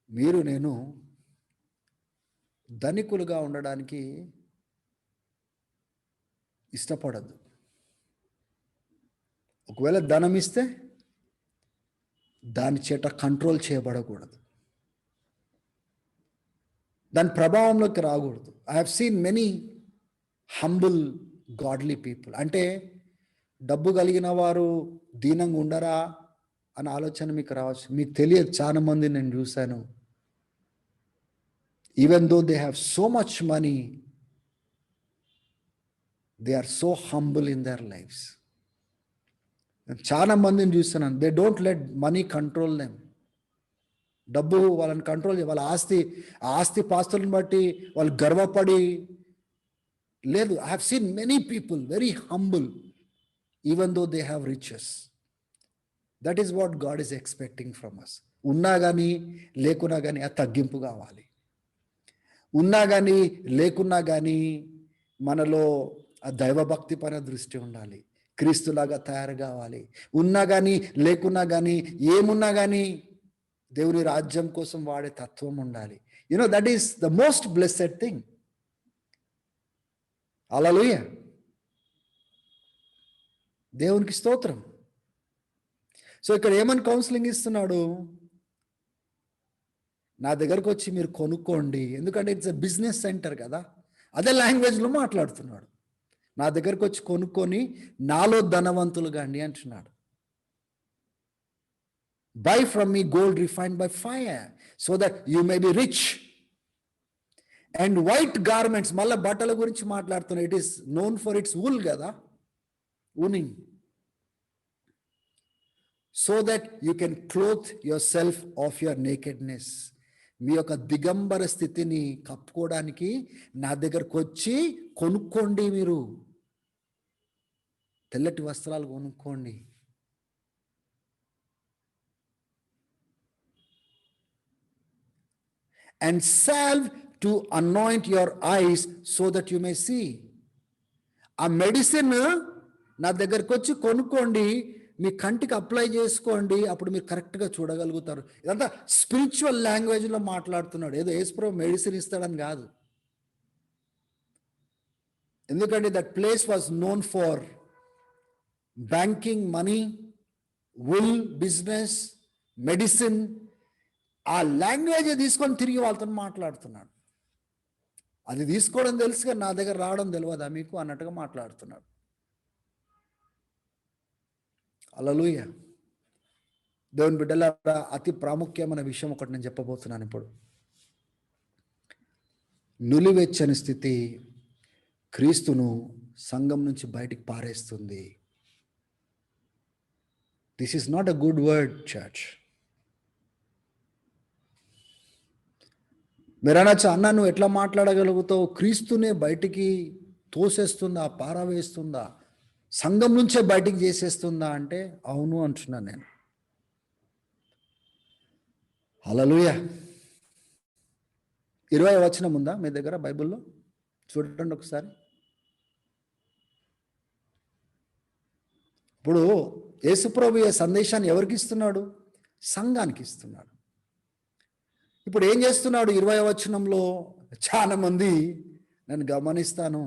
మీరు నేను ధనికులుగా ఉండడానికి ఇష్టపడద్దు. ఒకవేళ ధనం ఇస్తే దాని చేత కంట్రోల్ చేయబడకూడదు, దాని ప్రభావంలోకి రాకూడదు. I have seen many humble godly people. అంటే డబ్బు కలిగిన వారు దీనంగా ఉండరా అన్న ఆలోచన మీకు రావచ్చు. మీకు తెలియదు, చాలా మంది నేను చూశాను. Even though they have so much money, they are so humble in their lives. చాలా మందిని చూస్తున్నాను. They don't let money control them. డబ్బు వాళ్ళని కంట్రోల్ వాళ్ళ ఆస్తి పాస్తులను బట్టి వాళ్ళు గర్వపడి లేదు. I have seen many people very humble even though they have riches. That is what God is expecting from us. ఉన్నా కానీ లేకున్నా కానీ ఆ తగ్గింపు కావాలి. ఉన్నా కానీ లేకున్నా కానీ మనలో ఆ దైవభక్తి పైన దృష్టి ఉండాలి, క్రీస్తులాగా తయారు కావాలి. ఉన్నా కానీ లేకున్నా కానీ ఏమున్నా కానీ దేవుని రాజ్యం కోసం వాడే తత్వం ఉండాలి. That is the most blessed thing. Hallelujah. దేవునికి స్తోత్రం. సో ఇక్కడ ఏమని కౌన్సిలింగ్ ఇస్తున్నాడు? నా దగ్గరకు వచ్చి మీరు కొనుక్కోండి, ఎందుకంటే ఇట్స్ ఎ బిజినెస్ సెంటర్ కదా. అదే లాంగ్వేజ్లో మాట్లాడుతున్నాడు. నా దగ్గరకు వచ్చి కొనుక్కొని నాలో ధనవంతులు కండి అంటున్నాడు. Buy from me gold refined by fire so that you may be rich and white garments. మళ్ళీ బట్టల గురించి మాట్లాడుతున్నాడు. It is known for its wool కదా, ఊనింగ్. So that you can clothe yourself of your nakedness. మీ యొక్క దిగంబర స్థితిని కప్పుకోవడానికి నా దగ్గరకు వచ్చి కొనుక్కోండి. మీరు తెల్లటి వస్త్రాలు కొనుక్కోండి. And salve to anoint your eyes so that you may see. ఆ మెడిసిన్ నా దగ్గరకు వచ్చి కొనుక్కోండి, మీ కంటికి అప్లై చేసుకోండి, అప్పుడు మీరు కరెక్ట్గా చూడగలుగుతారు. ఇదంతా స్పిరిచువల్ లాంగ్వేజ్లో మాట్లాడుతున్నాడు. ఏదో యేసుప్రభు మెడిసిన్ ఇస్తాడని కాదు. ఎందుకంటే that place was known for banking, money, wool business, medicine. ఆ లాంగ్వేజ్ తీసుకొని తిరిగి వాళ్ళతో మాట్లాడుతున్నాడు. అది తీసుకోవడం తెలుసుగా, నా దగ్గర రావడం తెలియదా మీకు అన్నట్టుగా మాట్లాడుతున్నాడు. హల్లెలూయా. దేవుని బిడ్డలారా, అతి ప్రాముఖ్యమైన విషయం ఒకటి నేను చెప్పబోతున్నాను ఇప్పుడు. నులివెచ్చని స్థితి క్రీస్తును సంఘం నుంచి బయటికి పారేస్తుంది. This is not a good word church. మీరు అనొచ్చు, అన్న నువ్వు ఎట్లా మాట్లాడగలుగుతావు? క్రీస్తునే బయటికి తోసేస్తుందా, పారవేస్తుందా, సంఘం నుంచే బయటికి చేసేస్తుందా అంటే అవును అంటున్నాను నేను. హల్లెలూయా. 20వ వచనం ఉందా మీ దగ్గర బైబిల్లో? చూడండి ఒకసారి. ఇప్పుడు యేసుప్రభు ఈ సందేశాన్ని ఎవరికి ఇస్తున్నాడు? సంఘానికి ఇస్తున్నాడు. ఇప్పుడు ఏం చేస్తున్నాడు? 20వ వచనంలో చాలా మంది నేను గమనిస్తాను,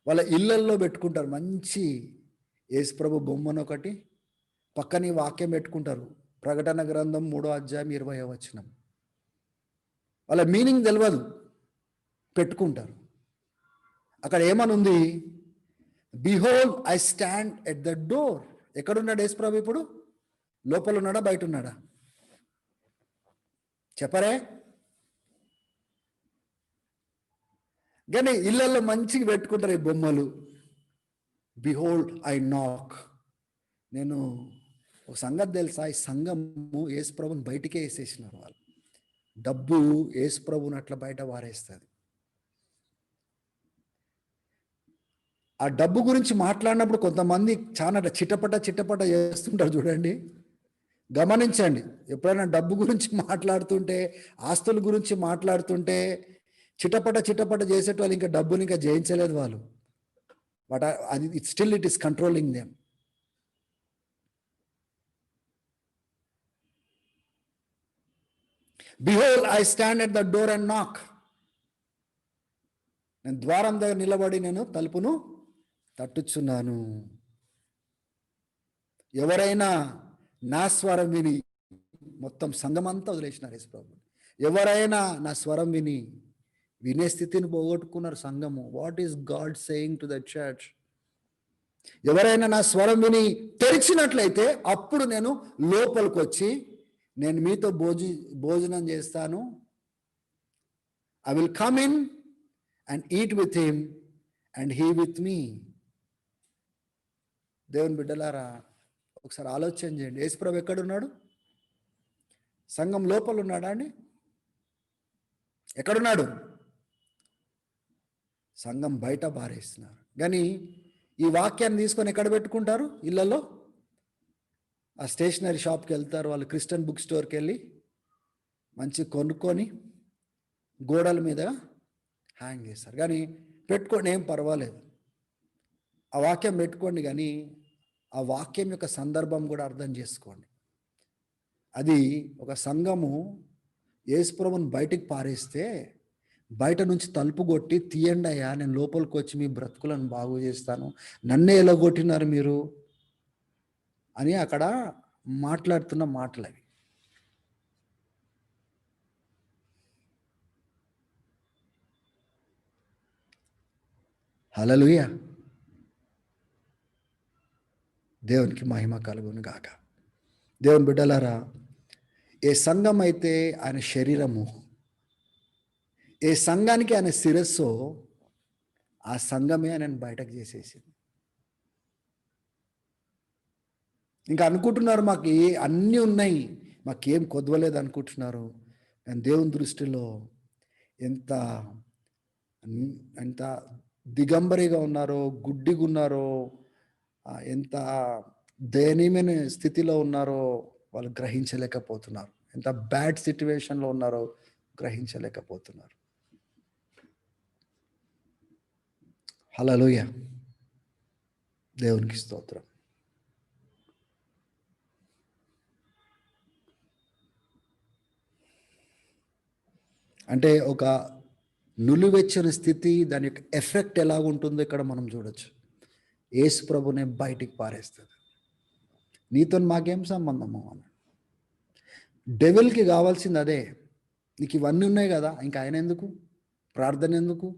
వాళ్ళ ఇళ్ళల్లో పెట్టుకుంటారు మంచి యేసుప్రభు బొమ్మను ఒకటి, పక్కన వాక్యం పెట్టుకుంటారు. ప్రకటన గ్రంథం 3వ అధ్యాయం 20వ వచనం. వాళ్ళ మీనింగ్ తెలియదు, పెట్టుకుంటారు. అక్కడ ఏమనుంది? Behold I stand at the door. ఎక్కడున్నాడు యేసుప్రభు ఇప్పుడు? లోపల ఉన్నాడా, బయట ఉన్నాడా? చెప్పరే. కానీ ఇళ్ళల్లో మంచిగా పెట్టుకుంటారు ఈ బొమ్మలు. బిహోల్డ్ ఐ నాక్. నేను ఒక సంగతి తెలుసా, ఈ సంఘము యేసుప్రభుని బయటికే వేసేసినారు వాళ్ళు. డబ్బు యేసుప్రభుని అట్లా బయట వారేస్తుంది. ఆ డబ్బు గురించి మాట్లాడినప్పుడు కొంతమంది చాలా చిటపట చేస్తుంటారు చూడండి, గమనించండి. ఎప్పుడైనా డబ్బు గురించి మాట్లాడుతుంటే, ఆస్తుల గురించి మాట్లాడుతుంటే చిటపట చేసేటోళ్ళు ఇంకా డబ్బుని ఇంకా జయించలేదు వాళ్ళు. బట్ అది it is controlling them. Behold I stand at the door and నాక్. నేను ద్వారం దగ్గర నిలబడి నేను తలుపును తట్టుచున్నాను. ఎవరైనా నా స్వరం విని, మొత్తం సంఘం అంతా వదిలేసినారు యేసుప్రభు. ఎవరైనా నా స్వరం వినే స్థితిని పోగొట్టుకున్నారు సంఘము. What is God saying to the church? ఎవరైనా నా స్వరం విని తెరిచినట్లయితే అప్పుడు నేను లోపలికి వచ్చి నేను మీతో భోజనం చేస్తాను. I will come in and eat with him and he with me. దేవుని బిడ్డలారా, ఒకసారి ఆలోచన చేయండి. యేసుప్రభు ఎక్కడున్నాడు? సంఘం లోపల ఉన్నాడా అండి? ఎక్కడున్నాడు? సంఘం బయట పారేస్తున్నారు. కానీ ఈ వాక్యాన్ని తీసుకొని ఎక్కడ పెట్టుకుంటారు? ఇళ్ళల్లో. ఆ స్టేషనరీ షాప్కి వెళ్తారు వాళ్ళు, క్రిస్టియన్ బుక్ స్టోర్కి వెళ్ళి మంచి కొనుక్కొని గోడల మీద హ్యాంగ్ చేస్తారు. కానీ పెట్టుకోండి, ఏం పర్వాలేదు, ఆ వాక్యం పెట్టుకోండి. కానీ ఆ వాక్యం యొక్క సందర్భం కూడా అర్థం చేసుకోండి. అది ఒక సంఘము యేసుప్రభుని బయటికి పారేస్తే బయట నుంచి తలుపు కొట్టి తీయండి అయ్యా, నేను లోపలికి వచ్చి మీ బ్రతుకులను బాగు చేస్తాను, నన్నే ఎలా కొట్టినారు మీరు అని అక్కడ మాట్లాడుతున్న మాటలు అవి. హల్లెలూయా, దేవునికి మహిమ కలుగును గాక. దేవుని బిడ్డలారా, ఏ సంఘం అయితే ఆయన శరీరము, ఏ సంఘానికి ఆయన శిరస్సు, ఆ సంఘమే ఆయన బయటకు చేసేసింది. ఇంకా అనుకుంటున్నారు మాకు అన్నీ ఉన్నాయి, మాకేం కొదవలేదు అనుకుంటున్నారు. కానీ దేవుని దృష్టిలో ఎంత ఎంత దిగంబరిగా ఉన్నారో, గుడ్డిగా ఉన్నారో, ఎంత దయనీయమైన స్థితిలో ఉన్నారో వాళ్ళు గ్రహించలేకపోతున్నారు. ఎంత బ్యాడ్ సిచ్యువేషన్లో ఉన్నారో గ్రహించలేకపోతున్నారు. హల్లెలూయా, దేవునికి స్తోత్రం. అంటే ఒక నులివెచ్చని స్థితి, దాని యొక్క ఎఫెక్ట్ ఎలా ఉంటుందో ఇక్కడ మనం చూడొచ్చు. యేసు ప్రభునే బయటికి పారేస్తుంది. నీతో మాకేం సంబంధము అని. డెవిల్కి కావాల్సింది అదే. నీకు ఇవన్నీ ఉన్నాయి కదా, ఇంకా ఆయన ఎందుకు, ప్రార్థన ఎందుకు,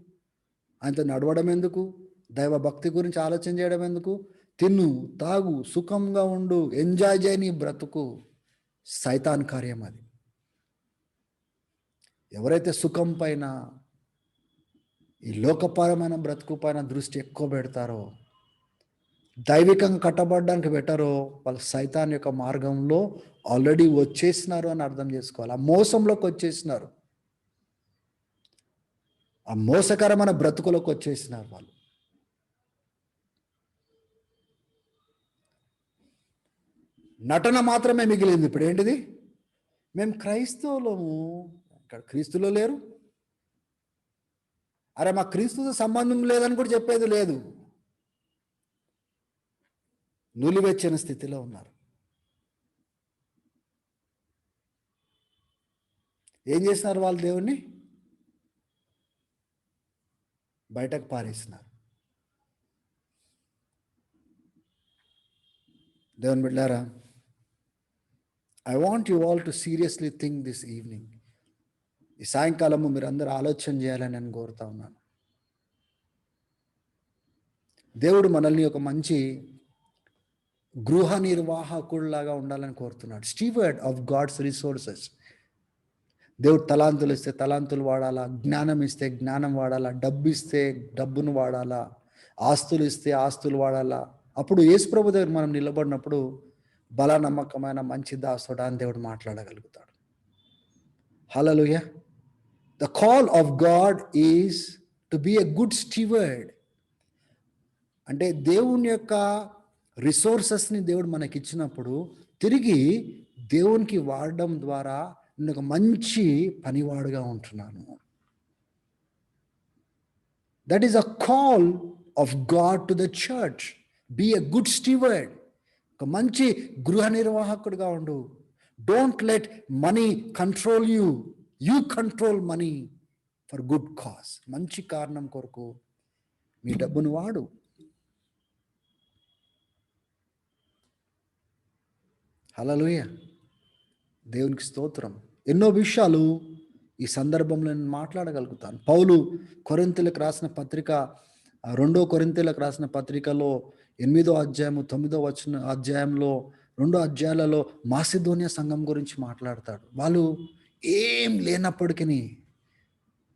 ఆయనతో నడవడం ఎందుకు, దైవ భక్తి గురించి ఆలోచన చేయడం ఎందుకు, తిను తాగు సుఖంగా ఉండు, ఎంజాయ్ చేయని బ్రతుకు, సైతాన్ కార్యం అది. ఎవరైతే సుఖం పైన, ఈ లోకపరమైన బ్రతుకు పైన దృష్టి ఎక్కువ పెడతారో, దైవికంగా కట్టబడడానికి పెట్టారో, వాళ్ళు సైతాన్ యొక్క మార్గంలో ఆల్రెడీ వచ్చేసినారు అని అర్థం చేసుకోవాలి. ఆ మోసంలోకి వచ్చేసినారు, ఆ మోసకరమైన బ్రతుకులోకి వచ్చేసినారు వాళ్ళు. నటన మాత్రమే మిగిలింది. ఇప్పుడు ఏంటిది, మేము క్రైస్తవులము, ఇక్కడ క్రీస్తులో లేరు, అరే మా క్రీస్తుతో సంబంధం లేదని కూడా చెప్పేది లేదు. నులివెచ్చని స్థితిలో ఉన్నారు. ఏం చేసినారు వాళ్ళు? దేవుణ్ణి బయటకు పారేసినారు. దేవుని బిడ్డారా, I want you all to seriously think this evening. ఈ సాయంకాలము మీరు అందరూ ఆలోచన చేయాలని నేను కోరుతా ఉన్నాను. దేవుడు మనల్ని ఒక మంచి గృహ నిర్వాహకుడిలాగా ఉండాలని కోరుతున్నాడు. Steward of God's resources. దేవుడు తలాంతులు ఇస్తే తలాంతులు వాడాలా, జ్ఞానం ఇస్తే జ్ఞానం వాడాలా, డబ్బు ఇస్తే డబ్బును వాడాలా, ఆస్తులు ఇస్తే ఆస్తులు వాడాలా. అప్పుడు యేసుప్రభు దగ్గర మనం నిలబడినప్పుడు బల నమ్మకమైన మంచి దాసుడా అని దేవుడు మాట్లాడగలుగుతాడు. హల్లెలూయా. The call of God is to be a good steward. అంటే దేవుని యొక్క రిసోర్సెస్ని దేవుడు మనకి ఇచ్చినప్పుడు తిరిగి దేవునికి వాడడం ద్వారా నేను ఒక మంచి పనివాడుగా ఉంటున్నాను. That is a call of God to the church. Be a good steward. ఒక మంచి గృహ నిర్వాహకుడిగా ఉండు. Don't let money control you. You control money for good cause. మంచి కారణం కొరకు మీ డబ్బును వాడు. హల్లెలూయా, దేవునికి స్తోత్రం. ఎన్నో విషయాలు ఈ సందర్భంలో నేను మాట్లాడగలుగుతాను. పౌలు కొరింథీయులకు రాసిన పత్రిక, 2 కొరింథీయులకు రాసిన పత్రికలో 8వ అధ్యాయము 9వ అధ్యాయంలో 2 అధ్యాయాలలో మాసిదోనియా సంఘం గురించి మాట్లాడతాడు. వాళ్ళు ఏం లేనప్పటికీ,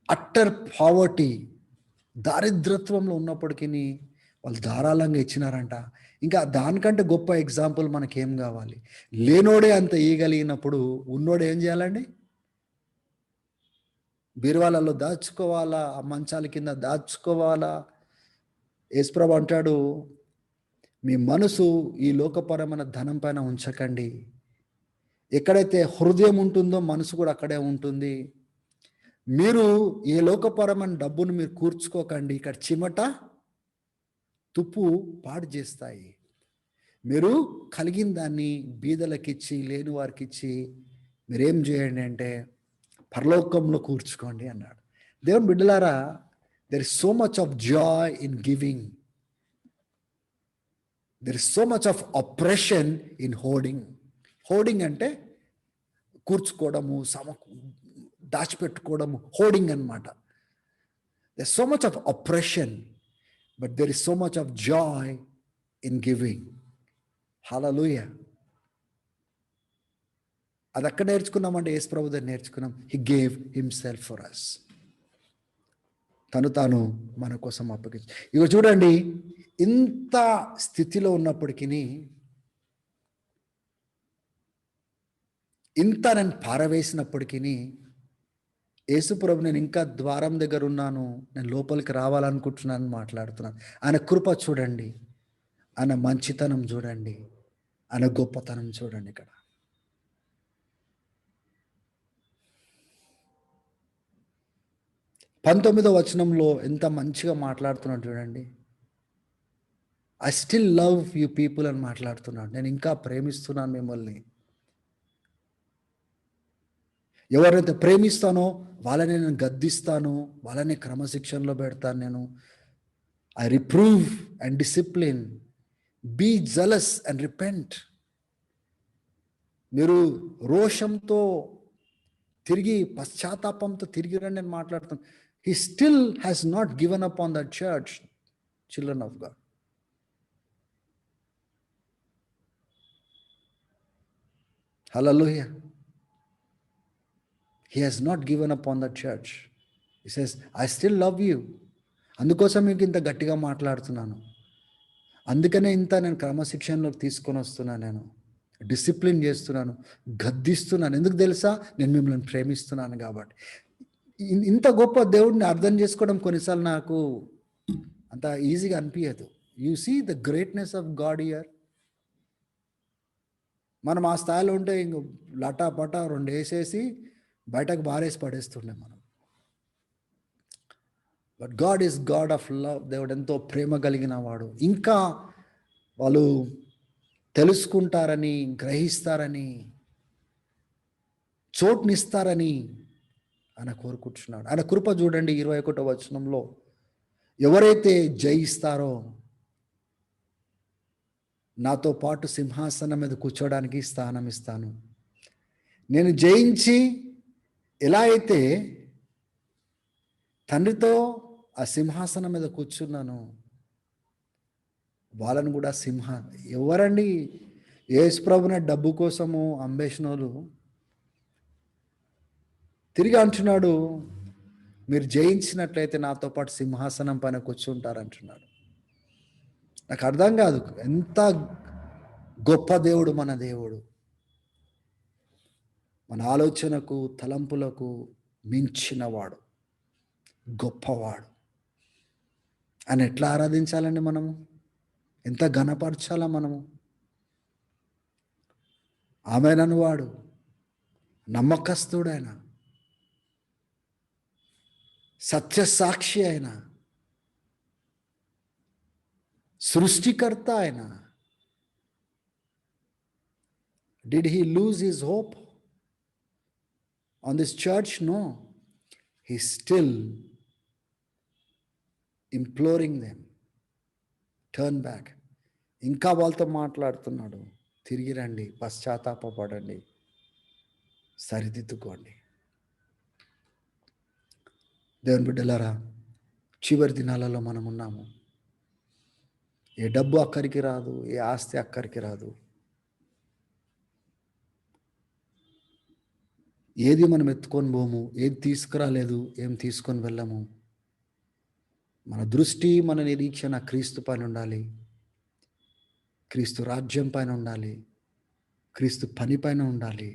అట్టర్ పావర్టీ, దారిద్రత్వంలో ఉన్నప్పటికీ వాళ్ళు ధారాళంగా ఇచ్చినారంట. ఇంకా దానికంటే గొప్ప ఎగ్జాంపుల్ మనకేం కావాలి? లేనోడే అంత ఇయ్యగలిగినప్పుడు ఉన్నోడు ఏం చేయాలండి? బీరువాలలో దాచుకోవాలా, ఆ మంచాల కింద దాచుకోవాలా. యేసుప్రభు అంటాడు, మీ మనసు ఈ లోకపరమైన ధనం పైన ఉంచకండి. ఎక్కడైతే హృదయం ఉంటుందో మనసు కూడా అక్కడే ఉంటుంది. మీరు ఏ లోకపరమైన డబ్బును మీరు కూర్చుకోకండి. ఇక్కడ చిమట తుప్పు పాడు చేస్తాయి. మీరు కలిగిన దాన్ని బీదలకిచ్చి లేని వారికి ఇచ్చి మీరేం చేయండి అంటే పరలోకంలో కూర్చుకోండి అన్నాడు. దేవుని బిడ్డలారా, there is so much of joy in giving. There is so much of oppression in hoarding. Hoarding అంటే కూర్చుకోవడము, దాచిపెట్టుకోవడము, హోర్డింగ్ అన్నమాట. There is so much of oppression, but there is so much of joy in giving. Hallelujah. అది ఎక్కడ నేర్చుకున్నామంటే యేసు ప్రభు దగ్గర నేర్చుకున్నాం. He gave himself for us. తాను మన కోసం అప్పగించి. ఇక చూడండి, ఇంత స్థితిలో ఉన్నప్పటికీ, ఇంత నేను పారవేసినప్పటికీ, యేసు ప్రభు నేను ఇంకా ద్వారం దగ్గర ఉన్నాను, నేను లోపలికి రావాలనుకుంటున్నాను మాట్లాడుతున్నాను. ఆయన కృప చూడండి, ఆయన మంచితనం చూడండి, ఆయన గొప్పతనం చూడండి. ఇక్కడ 19వ వచనంలో ఎంత మంచిగా మాట్లాడుతున్నాడు చూడండి. I still love you people అని మాట్లాడుతున్నాడు. నేను ఇంకా ప్రేమిస్తున్నాను మిమ్మల్ని. ఎవరైతే ప్రేమిస్తానో వాళ్ళని నేను గద్దిస్తాను, వాళ్ళని క్రమశిక్షణలో పెడతాను. నేను I reprove and discipline, be jealous and repent. మీరు రోషంతో తిరిగి, పశ్చాత్తాపంతో తిరిగి రండి అని మాట్లాడుతాను. He still has not given up on that church, children of God. Hallelujah. He has not given up on that church. He says, I still love you. అందుకోసం మీకు ఇంత గట్టిగా మాట్లాడుతున్నాను. అందుకనే ఇంత నేను క్రమశిక్షణలోకి తీసుకొని వస్తున్నాను. నేను డిసిప్లిన్ చేస్తున్నాను, గద్దిస్తున్నాను. ఎందుకు తెలుసా? నేను మిమ్మల్ని ప్రేమిస్తున్నాను కాబట్టి. ఇంత గొప్ప దేవుడిని అర్థం చేసుకోవడం కొన్నిసార్లు నాకు అంత ఈజీగా అనిపించదు. You see the greatness of God here. మనం ఆ స్థాయిలో ఉంటే ఇంక లటాపటా 2 వేసేసి బయటకు బారేసి పడేస్తుండే మనం. But God is God of love. దేవుడు ఎంతో ప్రేమ కలిగిన వాడు. ఇంకా వాళ్ళు తెలుసుకుంటారని, గ్రహిస్తారని, చోటునిస్తారని ఆయన కోరుకుంటున్నాడు. ఆయన కృప చూడండి 21వ వచనంలో, ఎవరైతే జయిస్తారో నాతో పాటు సింహాసనం మీద కూర్చోడానికి స్థానం ఇస్తాను. నేను జయించి ఎలా అయితే తండ్రితో ఆ సింహాసనం మీద కూర్చున్నాను, వాళ్ళని కూడా ఎవరండి? యేసు ప్రభున డబ్బు కోసము అంబేషనోలు తిరిగి అంటున్నాడు, మీరు జయించినట్లయితే నాతో పాటు సింహాసనం పైన కూర్చుంటారంటున్నాడు. నాకు అర్థం కాదు, ఎంత గొప్ప దేవుడు మన దేవుడు. మన ఆలోచనకు, తలంపులకు మించినవాడు, గొప్పవాడు. ఆయన ఎట్లా ఆరాధించాలండి మనము? ఎంత ఘనపరచాలా మనము? ఆమెనను వాడు, నమ్మకస్తుడైన, సత్యసాక్షి అయిన, సృష్టికర్త అయిన. Did he lose his hope on this church? No. He's still imploring them, turn back. ఇంకా వాళ్ళతో మాట్లాడుతున్నాడు, తిరిగి రండి, పశ్చాత్తాపపడండి, సరిదిద్దుకోండి. దేవుని బిడ్డలారా, చివరి దినాలలో మనం ఉన్నాము. ఏ డబ్బు అక్కడికి రాదు, ఏ ఆస్తి అక్కడికి రాదు. ఏది మనం ఎత్తుకొని పోము, ఏది తీసుకురాలేదు, ఏం తీసుకొని వెళ్ళము. మన దృష్టి, మన నిరీక్షణ క్రీస్తు పైన ఉండాలి, క్రీస్తు రాజ్యం పైన ఉండాలి, క్రీస్తు పని పైన ఉండాలి,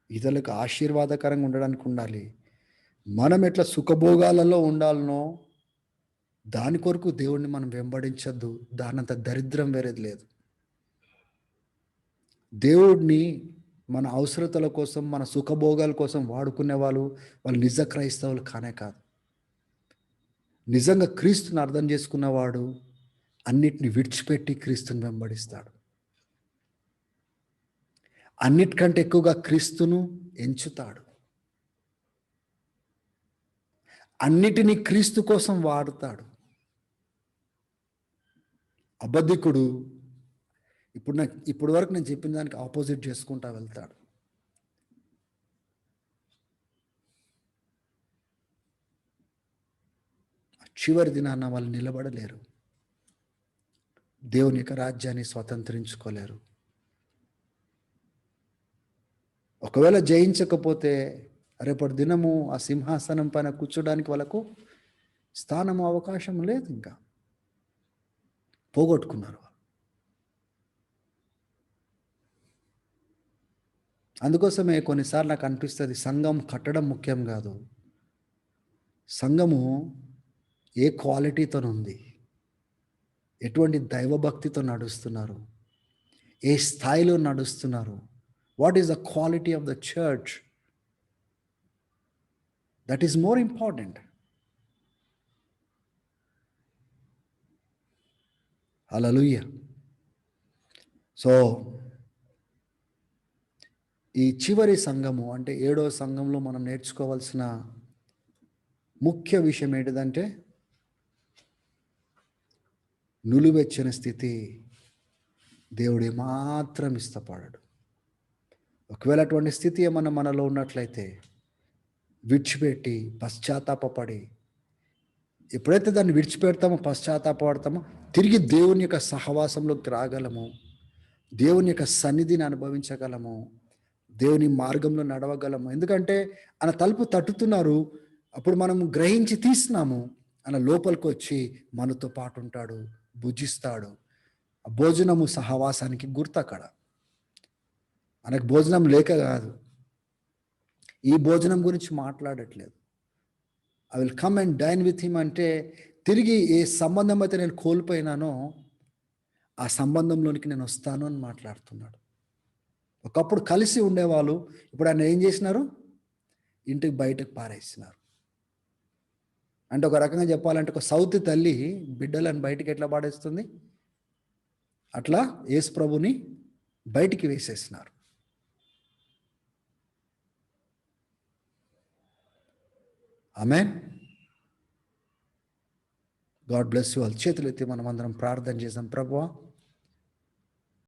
ఇతరులకు ఆశీర్వాదకరంగా ఉండడానికి ఉండాలి. మనం ఎట్లా సుఖభోగాలలో ఉండాలనో దాని కొరకు దేవుడిని మనం వెంబడించద్దు. దానంత దరిద్రం వేరేది లేదు. దేవుడిని మన అవసరతల కోసం, మన సుఖభోగాల కోసం వాడుకునే వాళ్ళు నిజ క్రైస్తవులు కానే కాదు. నిజంగా క్రీస్తుని అర్థం చేసుకున్నవాడు అన్నిటిని విడిచిపెట్టి క్రీస్తుని వెంబడిస్తాడు. అన్నిటికంటే ఎక్కువగా క్రీస్తును ఎంచుతాడు. అన్నిటినీ క్రీస్తు కోసం వాడుతాడు. అబద్ధికుడు ఇప్పుడు వరకు నేను చెప్పిన దానికి ఆపోజిట్ చేసుకుంటా వెళ్తాడు. చివరి దినాన వాళ్ళు నిలబడలేరు. దేవుని యొక్క రాజ్యాన్ని స్వతంత్రించుకోలేరు. ఒకవేళ జయించకపోతే రేపటి దినము ఆ సింహాసనం పైన కూర్చోడానికి వాళ్ళకు స్థానము, అవకాశం లేదు. ఇంకా పోగొట్టుకున్నారు. అందుకోసమే కొన్నిసార్లు నాకు అనిపిస్తుంది, సంఘం కట్టడం ముఖ్యం కాదు, సంఘము ఏ క్వాలిటీతో ఉంది, ఎటువంటి దైవభక్తితో నడుస్తున్నారు, ఏ స్థాయిలో నడుస్తున్నారు, what is the quality of the church, that is more important. Hallelujah. So ఈ చివరి సంఘము అంటే 7వ సంఘంలో మనం నేర్చుకోవాల్సిన ముఖ్య విషయం ఏంటిదంటే, నులివెచ్చని స్థితి దేవుడు ఏమాత్రం ఇష్టపడడు. ఒకవేళ అటువంటి స్థితి ఏమన్నా మనలో ఉన్నట్లయితే విడిచిపెట్టి పశ్చాత్తాపడి, ఎప్పుడైతే దాన్ని విడిచిపెడతామో, పశ్చాత్తాపడతామో, తిరిగి దేవుని యొక్క సహవాసంలోకి రాగలము, దేవుని యొక్క సన్నిధిని అనుభవించగలము, దేవుని మార్గంలో నడవగలము. ఎందుకంటే ఆయన తలుపు తట్టుతున్నారు, అప్పుడు మనం గ్రహించి తీసినాము, ఆయన లోపలికి వచ్చి మనతో పాటు ఉంటాడు, భుజిస్తాడు. ఆ భోజనము సహవాసానికి గుర్తు. అక్కడ మనకు భోజనం లేక కాదు, ఈ భోజనం గురించి మాట్లాడట్లేదు. I will come and dyne with him అంటే తిరిగి ఏ సంబంధం అయితే నేను కోల్పోయినానో ఆ సంబంధంలోనికి నేను వస్తాను అని మాట్లాడుతున్నాడు. ఒకప్పుడు కలిసి ఉండేవాళ్ళు, ఇప్పుడు ఆయన ఏం చేసినారు, ఇంటికి బయటకు పారేసినారు. అంటే ఒక రకంగా చెప్పాలంటే ఒక సౌతి తల్లి బిడ్డలను బయటికి ఎట్లా పాడేస్తుంది, అట్లా యేసు ప్రభుని బయటికి వేసేసినారు. Amen. God bless you all. చేతులెత్తి మనం అందరం ప్రార్థన చేద్దాం. ప్రభువా,